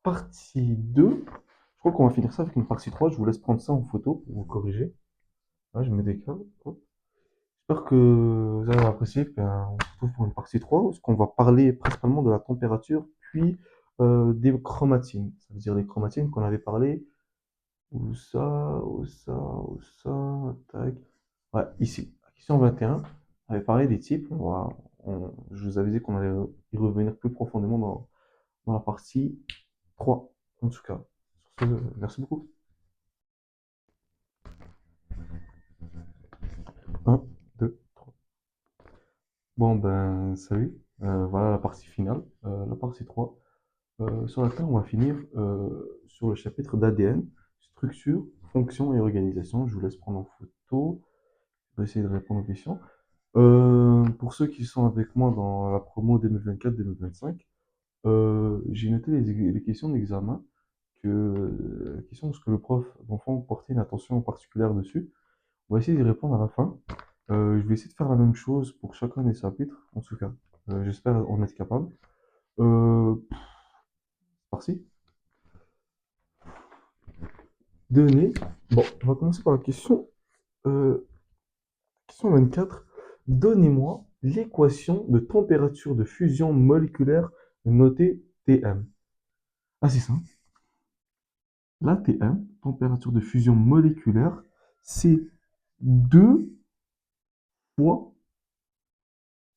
partie 2. Je crois qu'on va finir ça avec une partie 3. Je vous laisse prendre ça en photo pour vous corriger. Là, je me décale. Hop. J'espère que vous avez apprécié. Ben, on se retrouve pour une partie 3 où on va parler principalement de la température, puis des chromatines. Ça veut dire les chromatines qu'on avait parlé. Où ça, où ça, où ça, tac. Ouais, ici. La question 21. On avait parlé des types. Je vous avais dit qu'on allait y revenir plus profondément dans la partie 3. En tout cas. Sur ce, merci beaucoup. Un, 2, 3. Bon, ben, salut. Voilà la partie finale, la partie 3, sur laquelle on va finir sur le chapitre d'ADN, structure, fonction et organisation. Je vous laisse prendre en photo. Je vais essayer de répondre aux questions. Pour ceux qui sont avec moi dans la promo 2024-2025, j'ai noté les questions d'examen, questions où ce que le prof d'enfant portait une attention particulière dessus. On va essayer d'y répondre à la fin. Je vais essayer de faire la même chose pour chacun des chapitres, en tout cas. J'espère en être capable. C'est parti. Données. Bon, on va commencer par la question 24. Donnez-moi l'équation de température de fusion moléculaire notée Tm. Ah, c'est simple. La Tm, température de fusion moléculaire, c'est 2 fois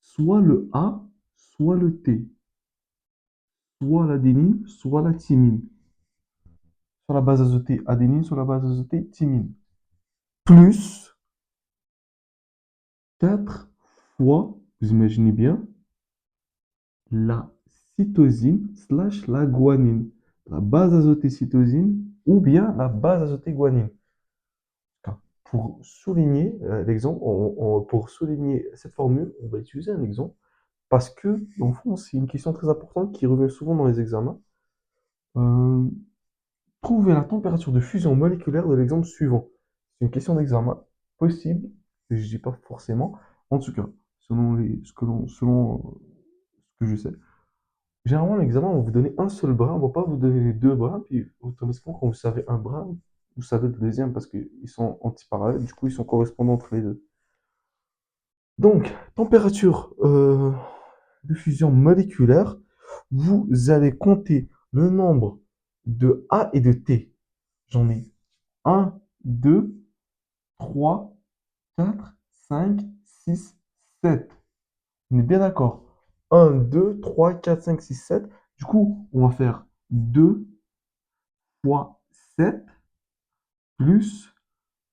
soit le A, soit le T, soit l'adénine, soit la thymine. Sur la base azotée adénine, sur la base azotée thymine. Plus 4 fois, vous imaginez bien, la cytosine slash la guanine. La base azotée cytosine ou bien la base azotée guanine. Pour souligner l'exemple, pour souligner cette formule, on va utiliser un exemple parce que, dans le fond, c'est une question très importante qui revient souvent dans les examens. Euh, Trouver la température de fusion moléculaire de l'exemple suivant. C'est une question d'examen possible, je ne dis pas forcément, en tout cas, selon ce que je sais. Généralement, l'examen, on va vous donner un seul brin, on ne va pas vous donner les deux brins, puis automatiquement, quand vous savez un brin, vous savez le deuxième parce qu'ils sont antiparallèles, du coup, ils sont correspondants entre les deux. Donc, température de fusion moléculaire, vous allez compter le nombre de A et de T. J'en ai un, 2, 3, 4, 5, 6, 7. On est bien d'accord. Un, 2, 3, 4, 5, 6, 7. Du coup, on va faire 2 fois 7 plus,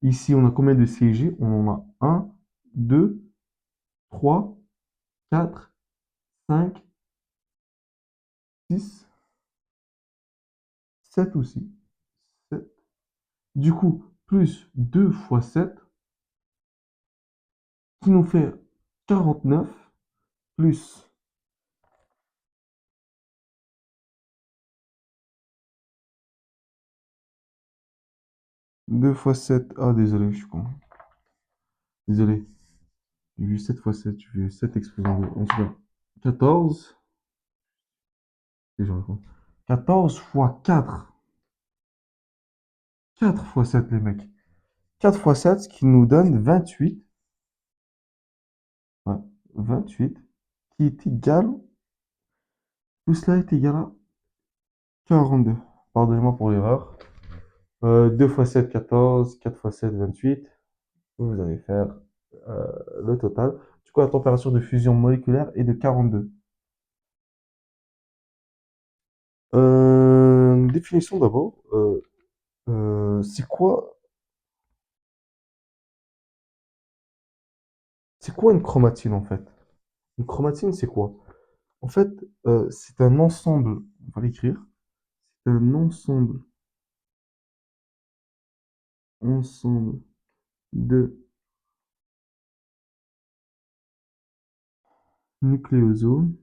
ici on a combien de CG? On en a un, 2, 3, 4, 5, 6, 7 aussi. 7. Du coup, plus 2 fois 7, qui nous fait 49, plus 2 fois 7. Ah, désolé, je suis con. Désolé. J'ai vu 7 fois 7, j'ai vu 7 exposés en deux. En tout cas, 14. Et je réponds. 14 fois 4. 4 fois 7, les mecs. 4 fois 7, ce qui nous donne 28. 28 qui est égal, tout cela est égal à 42. Pardonnez-moi pour l'erreur. 2 fois 7, 14, 4 fois 7, 28. Vous allez faire le total. Du coup, la température de fusion moléculaire est de 42. Définition d'abord. C'est quoi une chromatine en fait? Une chromatine, c'est quoi? En fait, c'est un ensemble, on va l'écrire, c'est un ensemble de nucléosomes.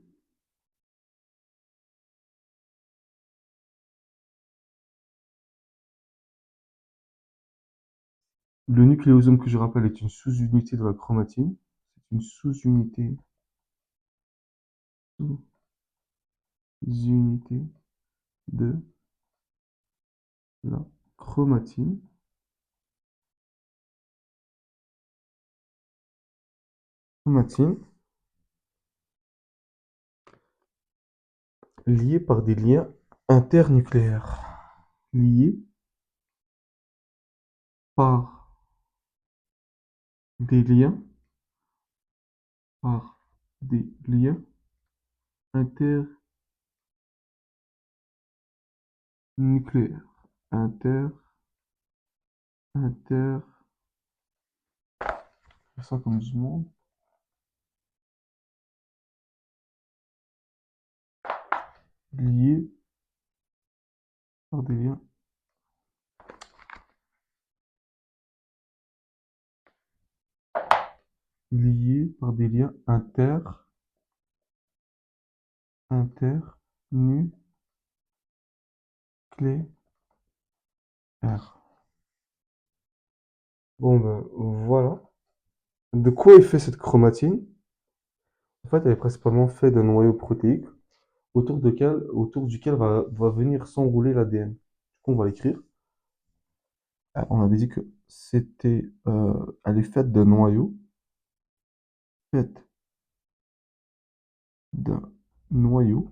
Le nucléosome, que je rappelle, est une sous-unité de la chromatine. C'est une sous-unité de la chromatine. Chromatine liée par des liens internucléaires. Liée par des liens, par des liens internucléaires. Inter, inter, je fais ça comme du monde. Liée par des liens, liés par des liens internucléaires. Bon ben voilà. De quoi est fait cette chromatine? En fait, elle est principalement faite d'un noyau protéique autour duquel va venir s'enrouler l'ADN. Du coup, on va l'écrire. Ah, on avait dit que elle est faite d'un noyau, faite d'un noyau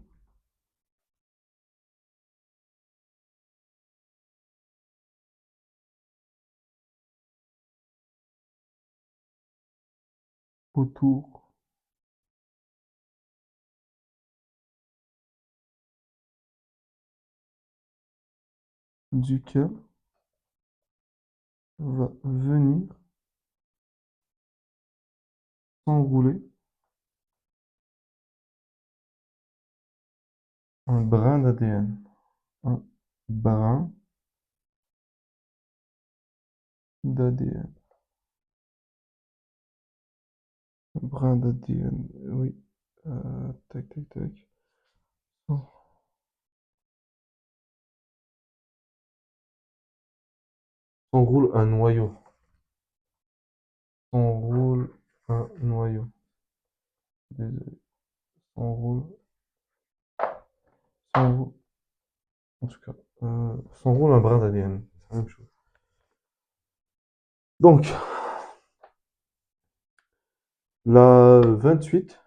autour duquel va venir s'enrouler un brin d'ADN. Un brin d'ADN. Un brin d'ADN, oui. Tac, tac, tac. Oh. S'enroule un noyau. S'enroule un noyau. Désolé. S'enroule. S'enroule. En tout cas, s'enroule un brin d'ADN. C'est la même chose. Donc, la 28,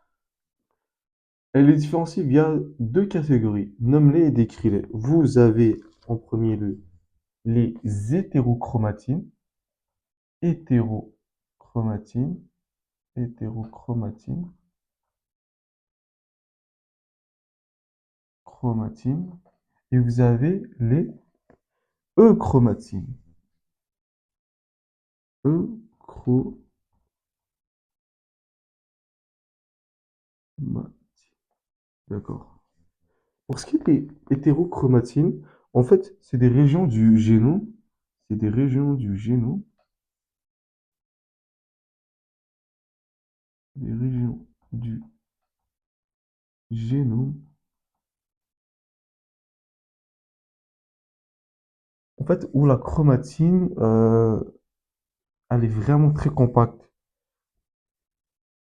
elle est différenciée via deux catégories. Nomme-les et décris-les. Vous avez en premier lieu les hétérochromatines. Hétérochromatines. Hétérochromatines. Chromatines. Et vous avez les euchromatines. Euchromatines. D'accord. Pour ce qui est des hétérochromatines, en fait, c'est des régions du génome. C'est des régions du génome. Des régions du génome. En fait, où la chromatine, elle est vraiment très compacte.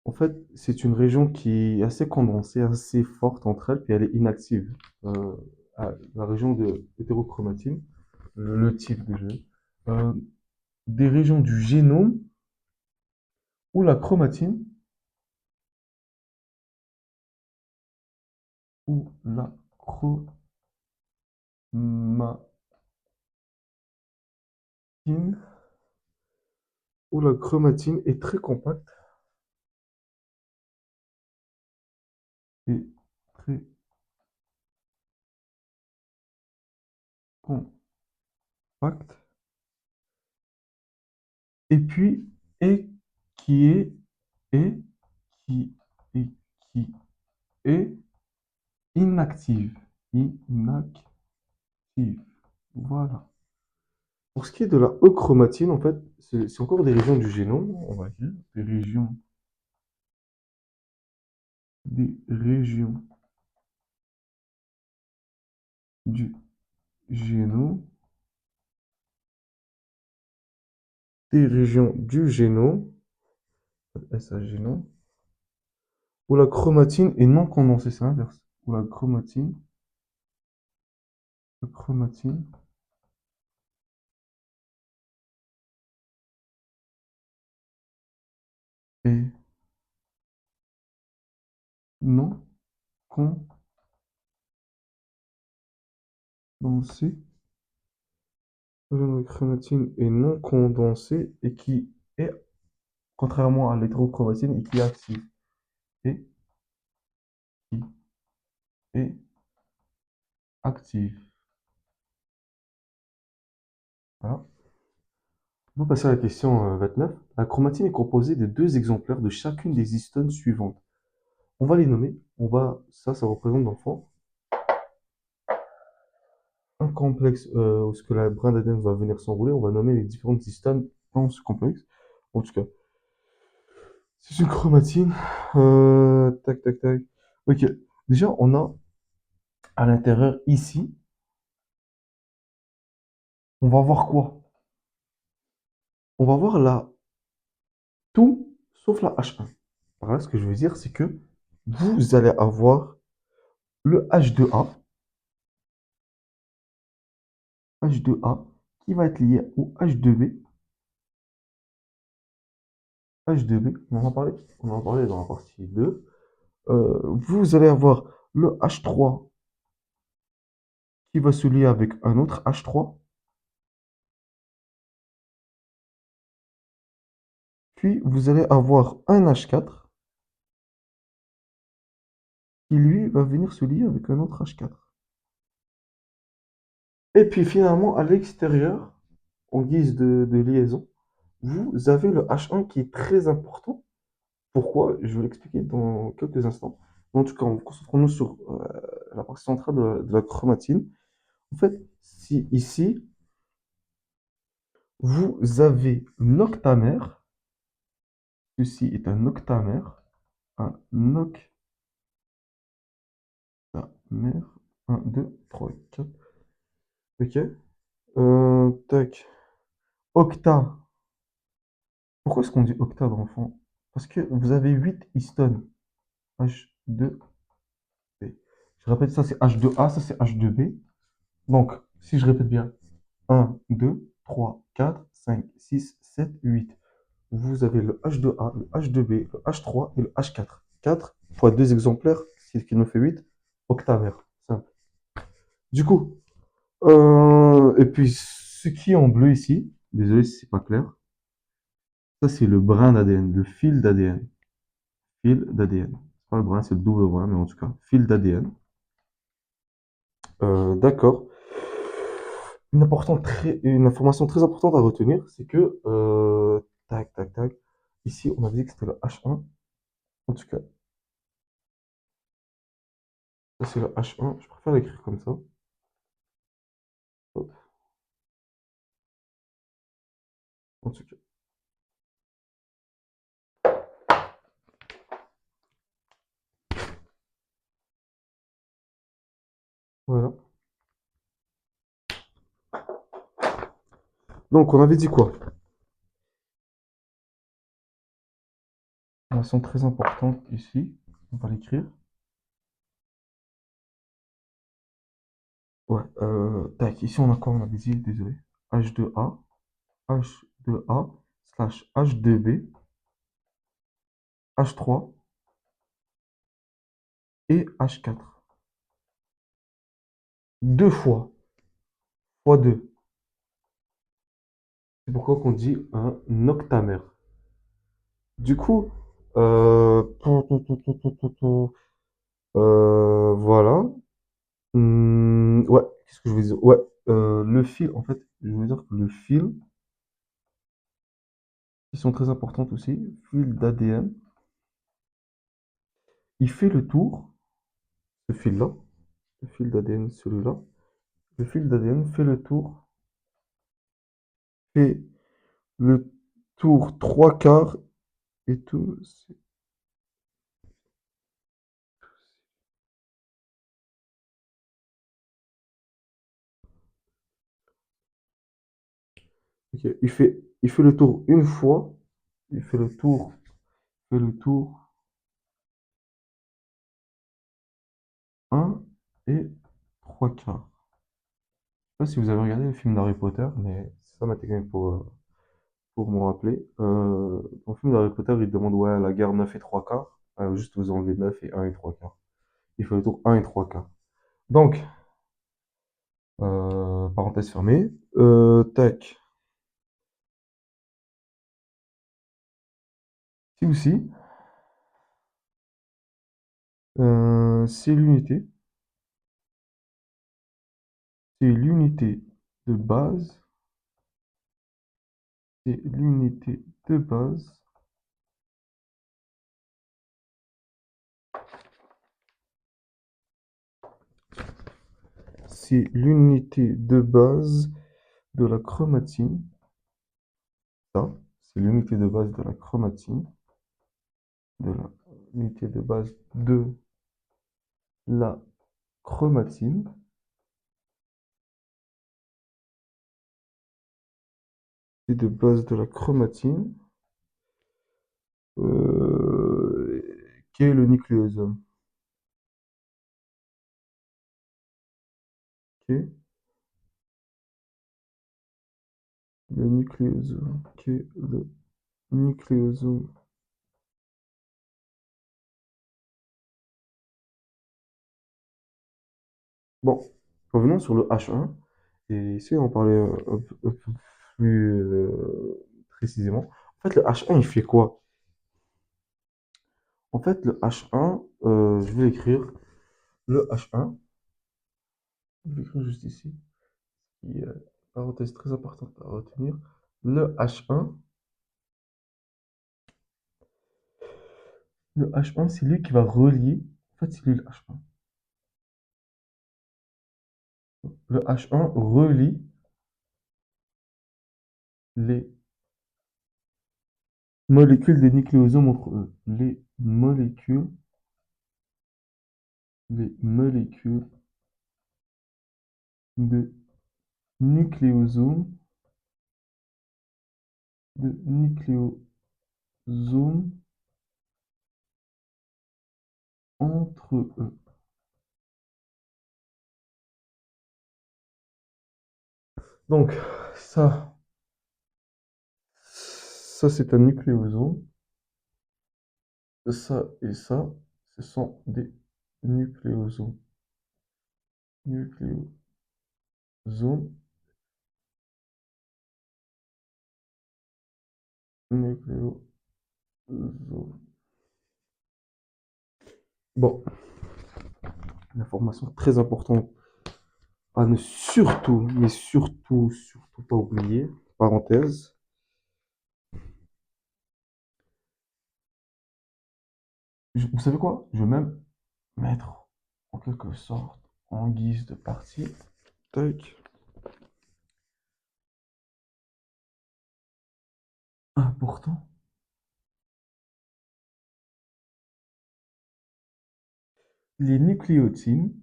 En fait, c'est une région qui est assez condensée, assez forte entre elles, puis elle est inactive. Euh, la région de hétérochromatine, le type de jeu. Euh, des régions du génome où la chromatine où la chromatine, où la chromatine est très compacte et très compacte, et puis, et qui est, et qui, et qui est inactive. Inactive. Voilà. Pour ce qui est de la euchromatine, en fait, c'est encore des régions du génome, on va dire, des régions du génome, des régions du génome, SA génome, où la chromatine est non condensée, c'est l'inverse. Où la chromatine est non condensée. La chromatine est non condensée et qui est, contrairement à l'hétérochromatine, et qui est active. Et qui est active. Voilà. On va passer à la question 29. La chromatine est composée de deux exemplaires de chacune des histones suivantes. On va les nommer. Ça représente dans le fond un complexe où ce que la brin d'ADN va venir s'enrouler. On va nommer les différentes histones dans ce complexe. En tout cas, c'est une chromatine. Tac, tac, tac. Ok. Déjà, on a à l'intérieur ici, on va voir quoi? On va voir tout sauf la H1. Par là, ce que je veux dire, c'est que vous allez avoir le H2A qui va être lié au H2B, on en a parlé dans la partie 2. Vous allez avoir le H3 qui va se lier avec un autre H3, puis vous allez avoir un H4 qui lui va venir se lier avec un autre H4. Et puis finalement, à l'extérieur, en guise de liaison, vous avez le H1 qui est très important. Pourquoi? Je vais l'expliquer dans quelques instants. En tout cas, concentrons-nous sur la partie centrale de la chromatine. En fait, si ici, vous avez l'octamère, ceci est un octamère, un octamère, 1, 2, 3, 4, ok. Tac, octa. Pourquoi est-ce qu'on dit octa dans le fond? Parce que vous avez 8 histones, H2B. Je répète, ça c'est H2A, ça c'est H2B. Donc, si je répète bien, 1, 2, 3, 4, 5, 6, 7, 8. Vous avez le H2A, le H2B, le H3 et le H4. 4 fois 2 exemplaires, ce qui nous fait 8, octavère. Simple. Du coup, et puis ce qui est en bleu ici, désolé si c'est pas clair, ça c'est le brin d'ADN, le fil d'ADN. Fil d'ADN. C'est pas le brin, c'est le double brin, mais en tout cas, fil d'ADN. D'accord. Une information très importante à retenir, c'est que, tac, tac, tac, ici on avait dit que c'était le H1. En tout cas, ça c'est le H1. Je préfère l'écrire comme ça. Hop, en tout cas, voilà. Donc on avait dit quoi? Information très importante ici. On va l'écrire. Ouais, tac, ici on a quoi? On avait dit, désolé. H2A, H2A, slash H2B, H3 et H4. deux fois 2. C'est pourquoi qu'on dit un octamère. Du coup, voilà. Ouais, qu'est-ce que je veux dire? Ouais, le fil, en fait, je veux dire que le fil, qui sont très importantes aussi, fil d'ADN, il fait le tour, ce fil-là, le fil d'ADN, celui-là, le fil d'ADN fait le tour trois quarts et tout. Ok, il fait le tour une fois, il fait le tour un et trois quarts. Je sais pas si vous avez regardé le film d'Harry Potter, mais c'est ça ma technique pour me rappeler. Dans le film d'Harry Potter, il demande ouais, la guerre 9 et trois quarts. Juste vous enlevez 9 et un et trois quarts. Il fait le tour un et trois quarts. Donc, parenthèse fermée. Tac. Ci aussi, c'est l'unité de base, c'est l'unité de base, c'est l'unité de base de la chromatine. Ça, c'est l'unité de base de la chromatine, de la l'unité de base de la chromatine, et de base de la chromatine, qui est le nucléosome. Ok, le nucléosome, qui est le nucléosome. Bon, revenons sur le H1 et essayons d'en parler un peu plus précisément. En fait, le H1, il fait quoi? En fait, le H1, je vais l'écrire. Le H1, je vais l'écrire juste ici. Qui est parenthèse très importante à retenir. Le H1, le H1, c'est lui qui va relier. En fait, c'est lui le H1. Le H1 relie les molécules des nucléosomes entre eux. Les molécules de nucléosomes, de nucléosomes entre eux. Donc, ça, ça c'est un nucléosome. Ça et ça, ce sont des nucléosomes. Nucléosomes, nucléosomes. Bon, une information très importante à ne surtout, mais surtout, surtout pas oublier. Parenthèse. Vous savez quoi? Je vais même mettre en quelque sorte en guise de partie. Tac. Important. Les nucléotides,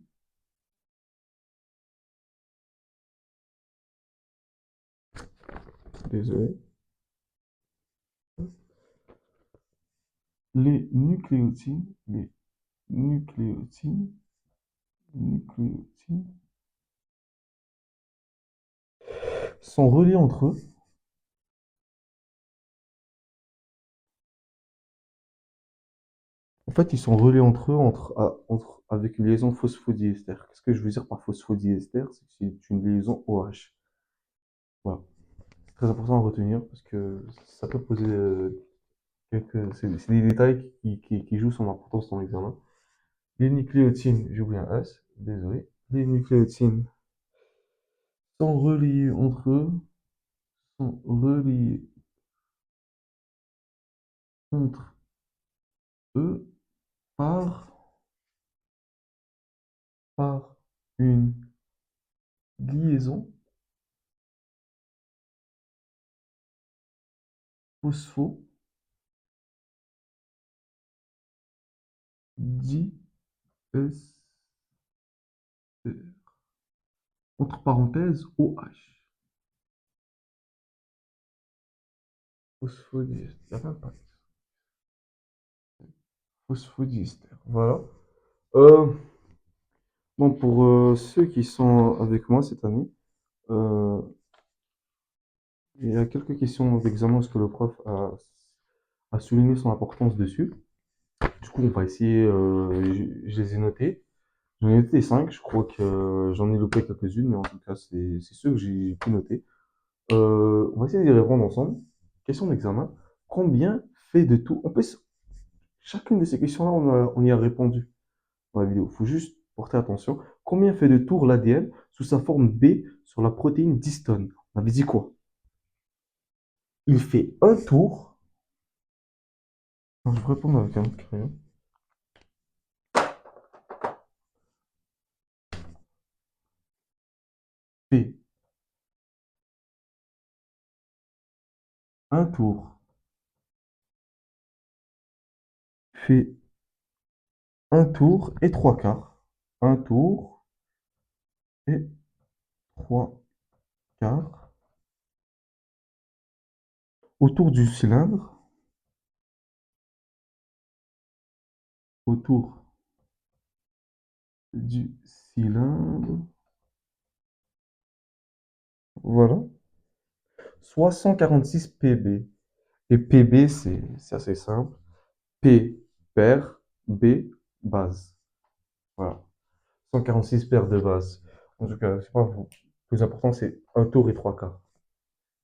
désolé, les nucléotides sont reliés entre eux En fait, ils sont reliés entre eux avec une liaison phosphodiester. Qu'est-ce que je veux dire par phosphodiester? C'est que c'est une liaison OH. Voilà. C'est très important à retenir parce que ça peut poser c'est des détails qui jouent son importance dans l'examen. Les nucléotides, j'ai oublié un S, désolé. Les nucléotides sont reliés entre eux, sont reliés entre eux par, par une liaison phosphodiester. Entre parenthèses, OH. Phosphodiester. Il n'y a même pas phosphodiester. Voilà. Euh, bon, pour ceux qui sont avec moi cette année, euh, il y a quelques questions d'examen parce que le prof a souligné son importance dessus. Du coup, on va essayer, je les ai notés. J'en ai noté 5, je crois que j'en ai loupé quelques-unes, mais en tout cas, c'est ceux que j'ai pu noter. On va essayer d'y répondre ensemble. Question d'examen. Combien fait de tout? Chacune de ces questions-là, on y a répondu dans la vidéo. Il faut juste porter attention. Combien fait de tours l'ADN sous sa forme B sur la protéine d'histone? On avait dit quoi? Il fait un tour. Non, je vais répondre avec un autre crayon. Fait un tour. Fait un tour et trois quarts. Un tour et trois quarts. Autour du cylindre. Autour du cylindre. Voilà. Soit 146 pb. Et pb, c'est assez simple. P paire, B base. Voilà. 146 paires de bases. En tout cas, c'est pas vous. Le plus important, c'est un tour et trois quarts.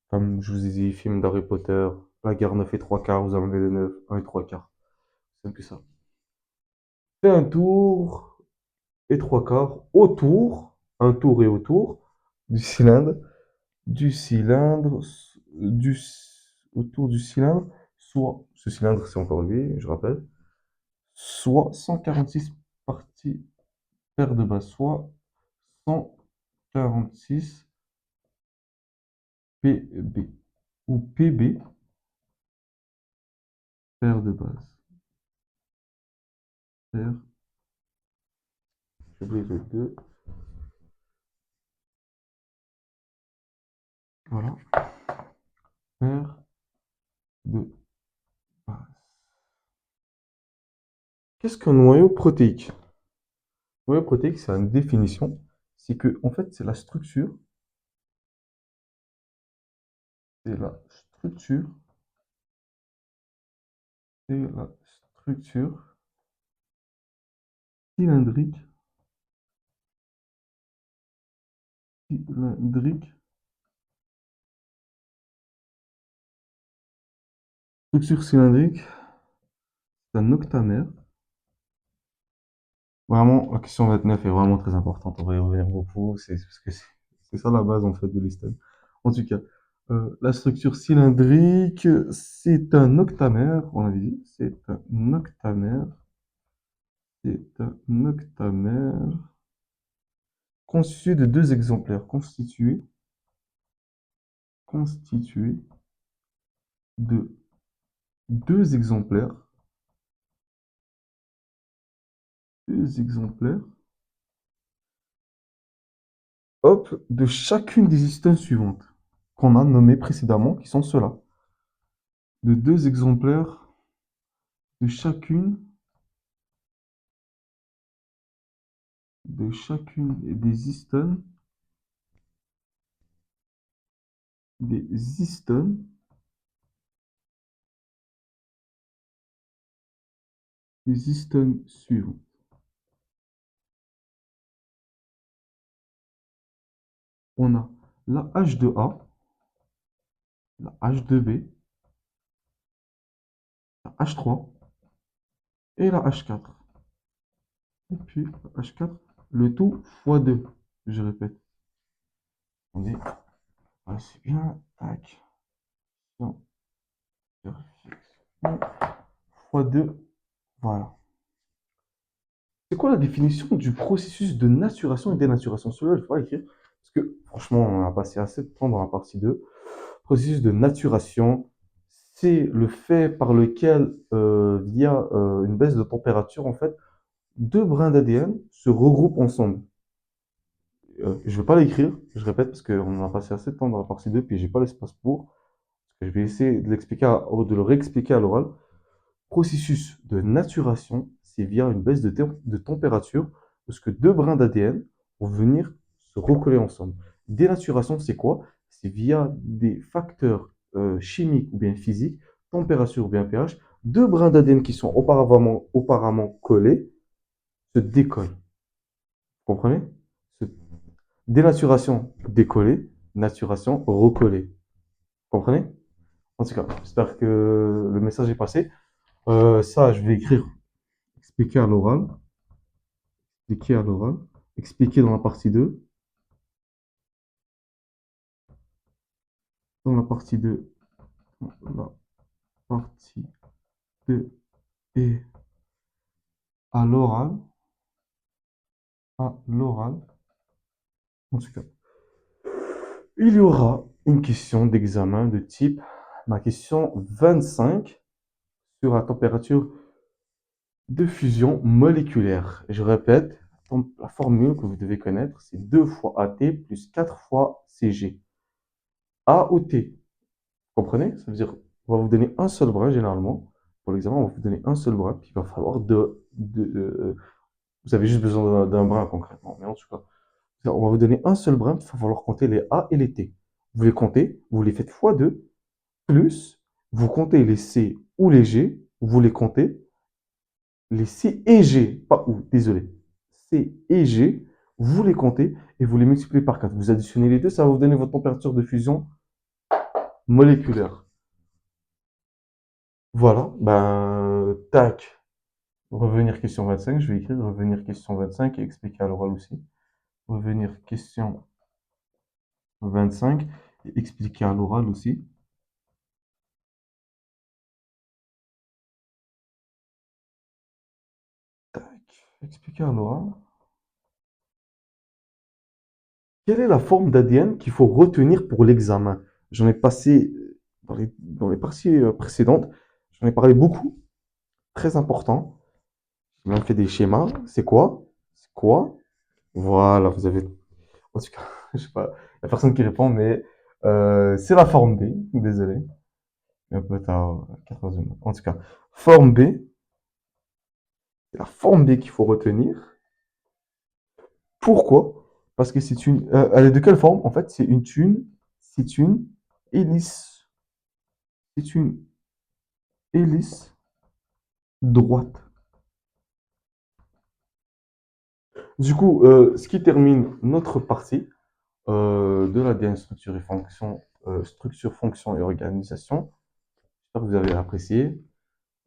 Comme je vous ai dit, film d'Harry Potter, la guerre 9 et trois quarts, vous avez le 9, un et trois quarts. C'est que ça. Fais un tour et trois quarts autour, un tour et autour du cylindre, du cylindre, du, autour du cylindre, soit, ce cylindre c'est encore lui, je rappelle, soit 146 parties paires de bases, soit 146 PB ou PB, paire de bases. Paire, j'ai oublié le 2. Voilà, paire de bases. Qu'est-ce qu'un noyau protéique? Un noyau protéique, c'est une définition. C'est que, en fait, c'est la structure, c'est la structure cylindrique, cylindrique, structure cylindrique, c'est un octamère. Vraiment, la question 29 est vraiment très importante. On va y revenir beaucoup. C'est parce que c'est ça la base en fait de l'histone. En tout cas, la structure cylindrique, c'est un octamère. On avait dit, c'est un octamère. C'est un octamère constitué de deux exemplaires. Constitué de deux exemplaires. Deux exemplaires. Hop, de chacune des histones suivantes qu'on a nommées précédemment, qui sont ceux-là. De deux exemplaires de chacune des histones, les histones suivantes. On a la H2A, la H2B, la H3 et la H4. Et puis la H4, le tout fois 2. Je répète. Attendez, c'est bien. Tac. Non, fois 2. Voilà. C'est quoi la définition du processus de naturation et dénaturation? Celui-là, je vais pas écrire. Parce que franchement, on a passé assez de temps dans la partie 2. Processus de naturation, c'est le fait par lequel, via une baisse de température, en fait, deux brins d'ADN se regroupent ensemble. Je ne vais pas l'écrire, je répète, parce qu'on a passé assez de temps dans la partie 2, puis j'ai pas l'espace pour. Je vais essayer de de le réexpliquer à l'oral. Processus de naturation, c'est via une baisse de température, parce que deux brins d'ADN vont venir se recoller ensemble. Dénaturation, c'est quoi? C'est via des facteurs chimiques ou bien physiques, température ou bien pH, deux brins d'ADN qui sont auparavant collés se décollent. Vous comprenez? Se- Dénaturation, décoller, naturation, recoller. Vous comprenez? En tout cas, j'espère que le message est passé. Ça, je vais écrire, expliquer à l'oral. Expliquer à l'oral, expliquer dans la partie 2. Dans la partie 2, la partie 2 et à l'oral, en tout cas, il y aura une question d'examen de type, ma question 25 sur la température de fusion moléculaire. Je répète, la formule que vous devez connaître, c'est 2 fois AT plus 4 fois CG. A ou T, comprenez? Ça veut dire, on va vous donner un seul brin généralement. Pour l'examen, on va vous donner un seul brin, puis il va falloir vous avez juste besoin d'un brin concrètement. Mais en tout cas, on va vous donner un seul brin, puis il va falloir compter les A et les T. Vous les comptez, vous les faites fois 2, plus vous comptez les C ou les G, vous les comptez, les C et G, pas ou, désolé, C et G, vous les comptez et vous les multipliez par 4. Vous additionnez les deux, ça va vous donner votre température de fusion moléculaire. Voilà, ben, tac. Revenir question 25, je vais écrire revenir question 25 et expliquer à l'oral aussi. Revenir question 25 et expliquer à l'oral aussi. Tac, expliquer à l'oral. Quelle est la forme d'ADN qu'il faut retenir pour l'examen? J'en ai passé dans les parties précédentes, j'en ai parlé beaucoup, très important. J'ai même fait des schémas. C'est quoi? C'est quoi? Voilà, vous avez. En tout cas, je sais pas, il n'y a personne qui répond, mais c'est la forme B. Désolé. Un peu tard, 14 En tout cas, forme B, c'est la forme B qu'il faut retenir. Pourquoi? Parce que c'est une. Elle est de quelle forme? En fait, c'est une hélice. C'est une hélice droite. Du coup, ce qui termine notre partie de l'ADN structure, fonction et organisation. J'espère que vous avez apprécié.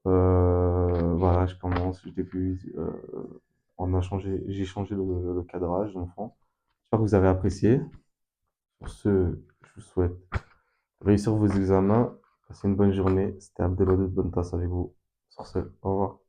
Voilà, je commence, je débute. J'ai changé le cadrage dans le fond. J'espère que vous avez apprécié. Sur ce, je vous souhaite de réussir vos examens. Passez une bonne journée. C'était Abdelwadud Bontas avec vous. Sur ce, au revoir.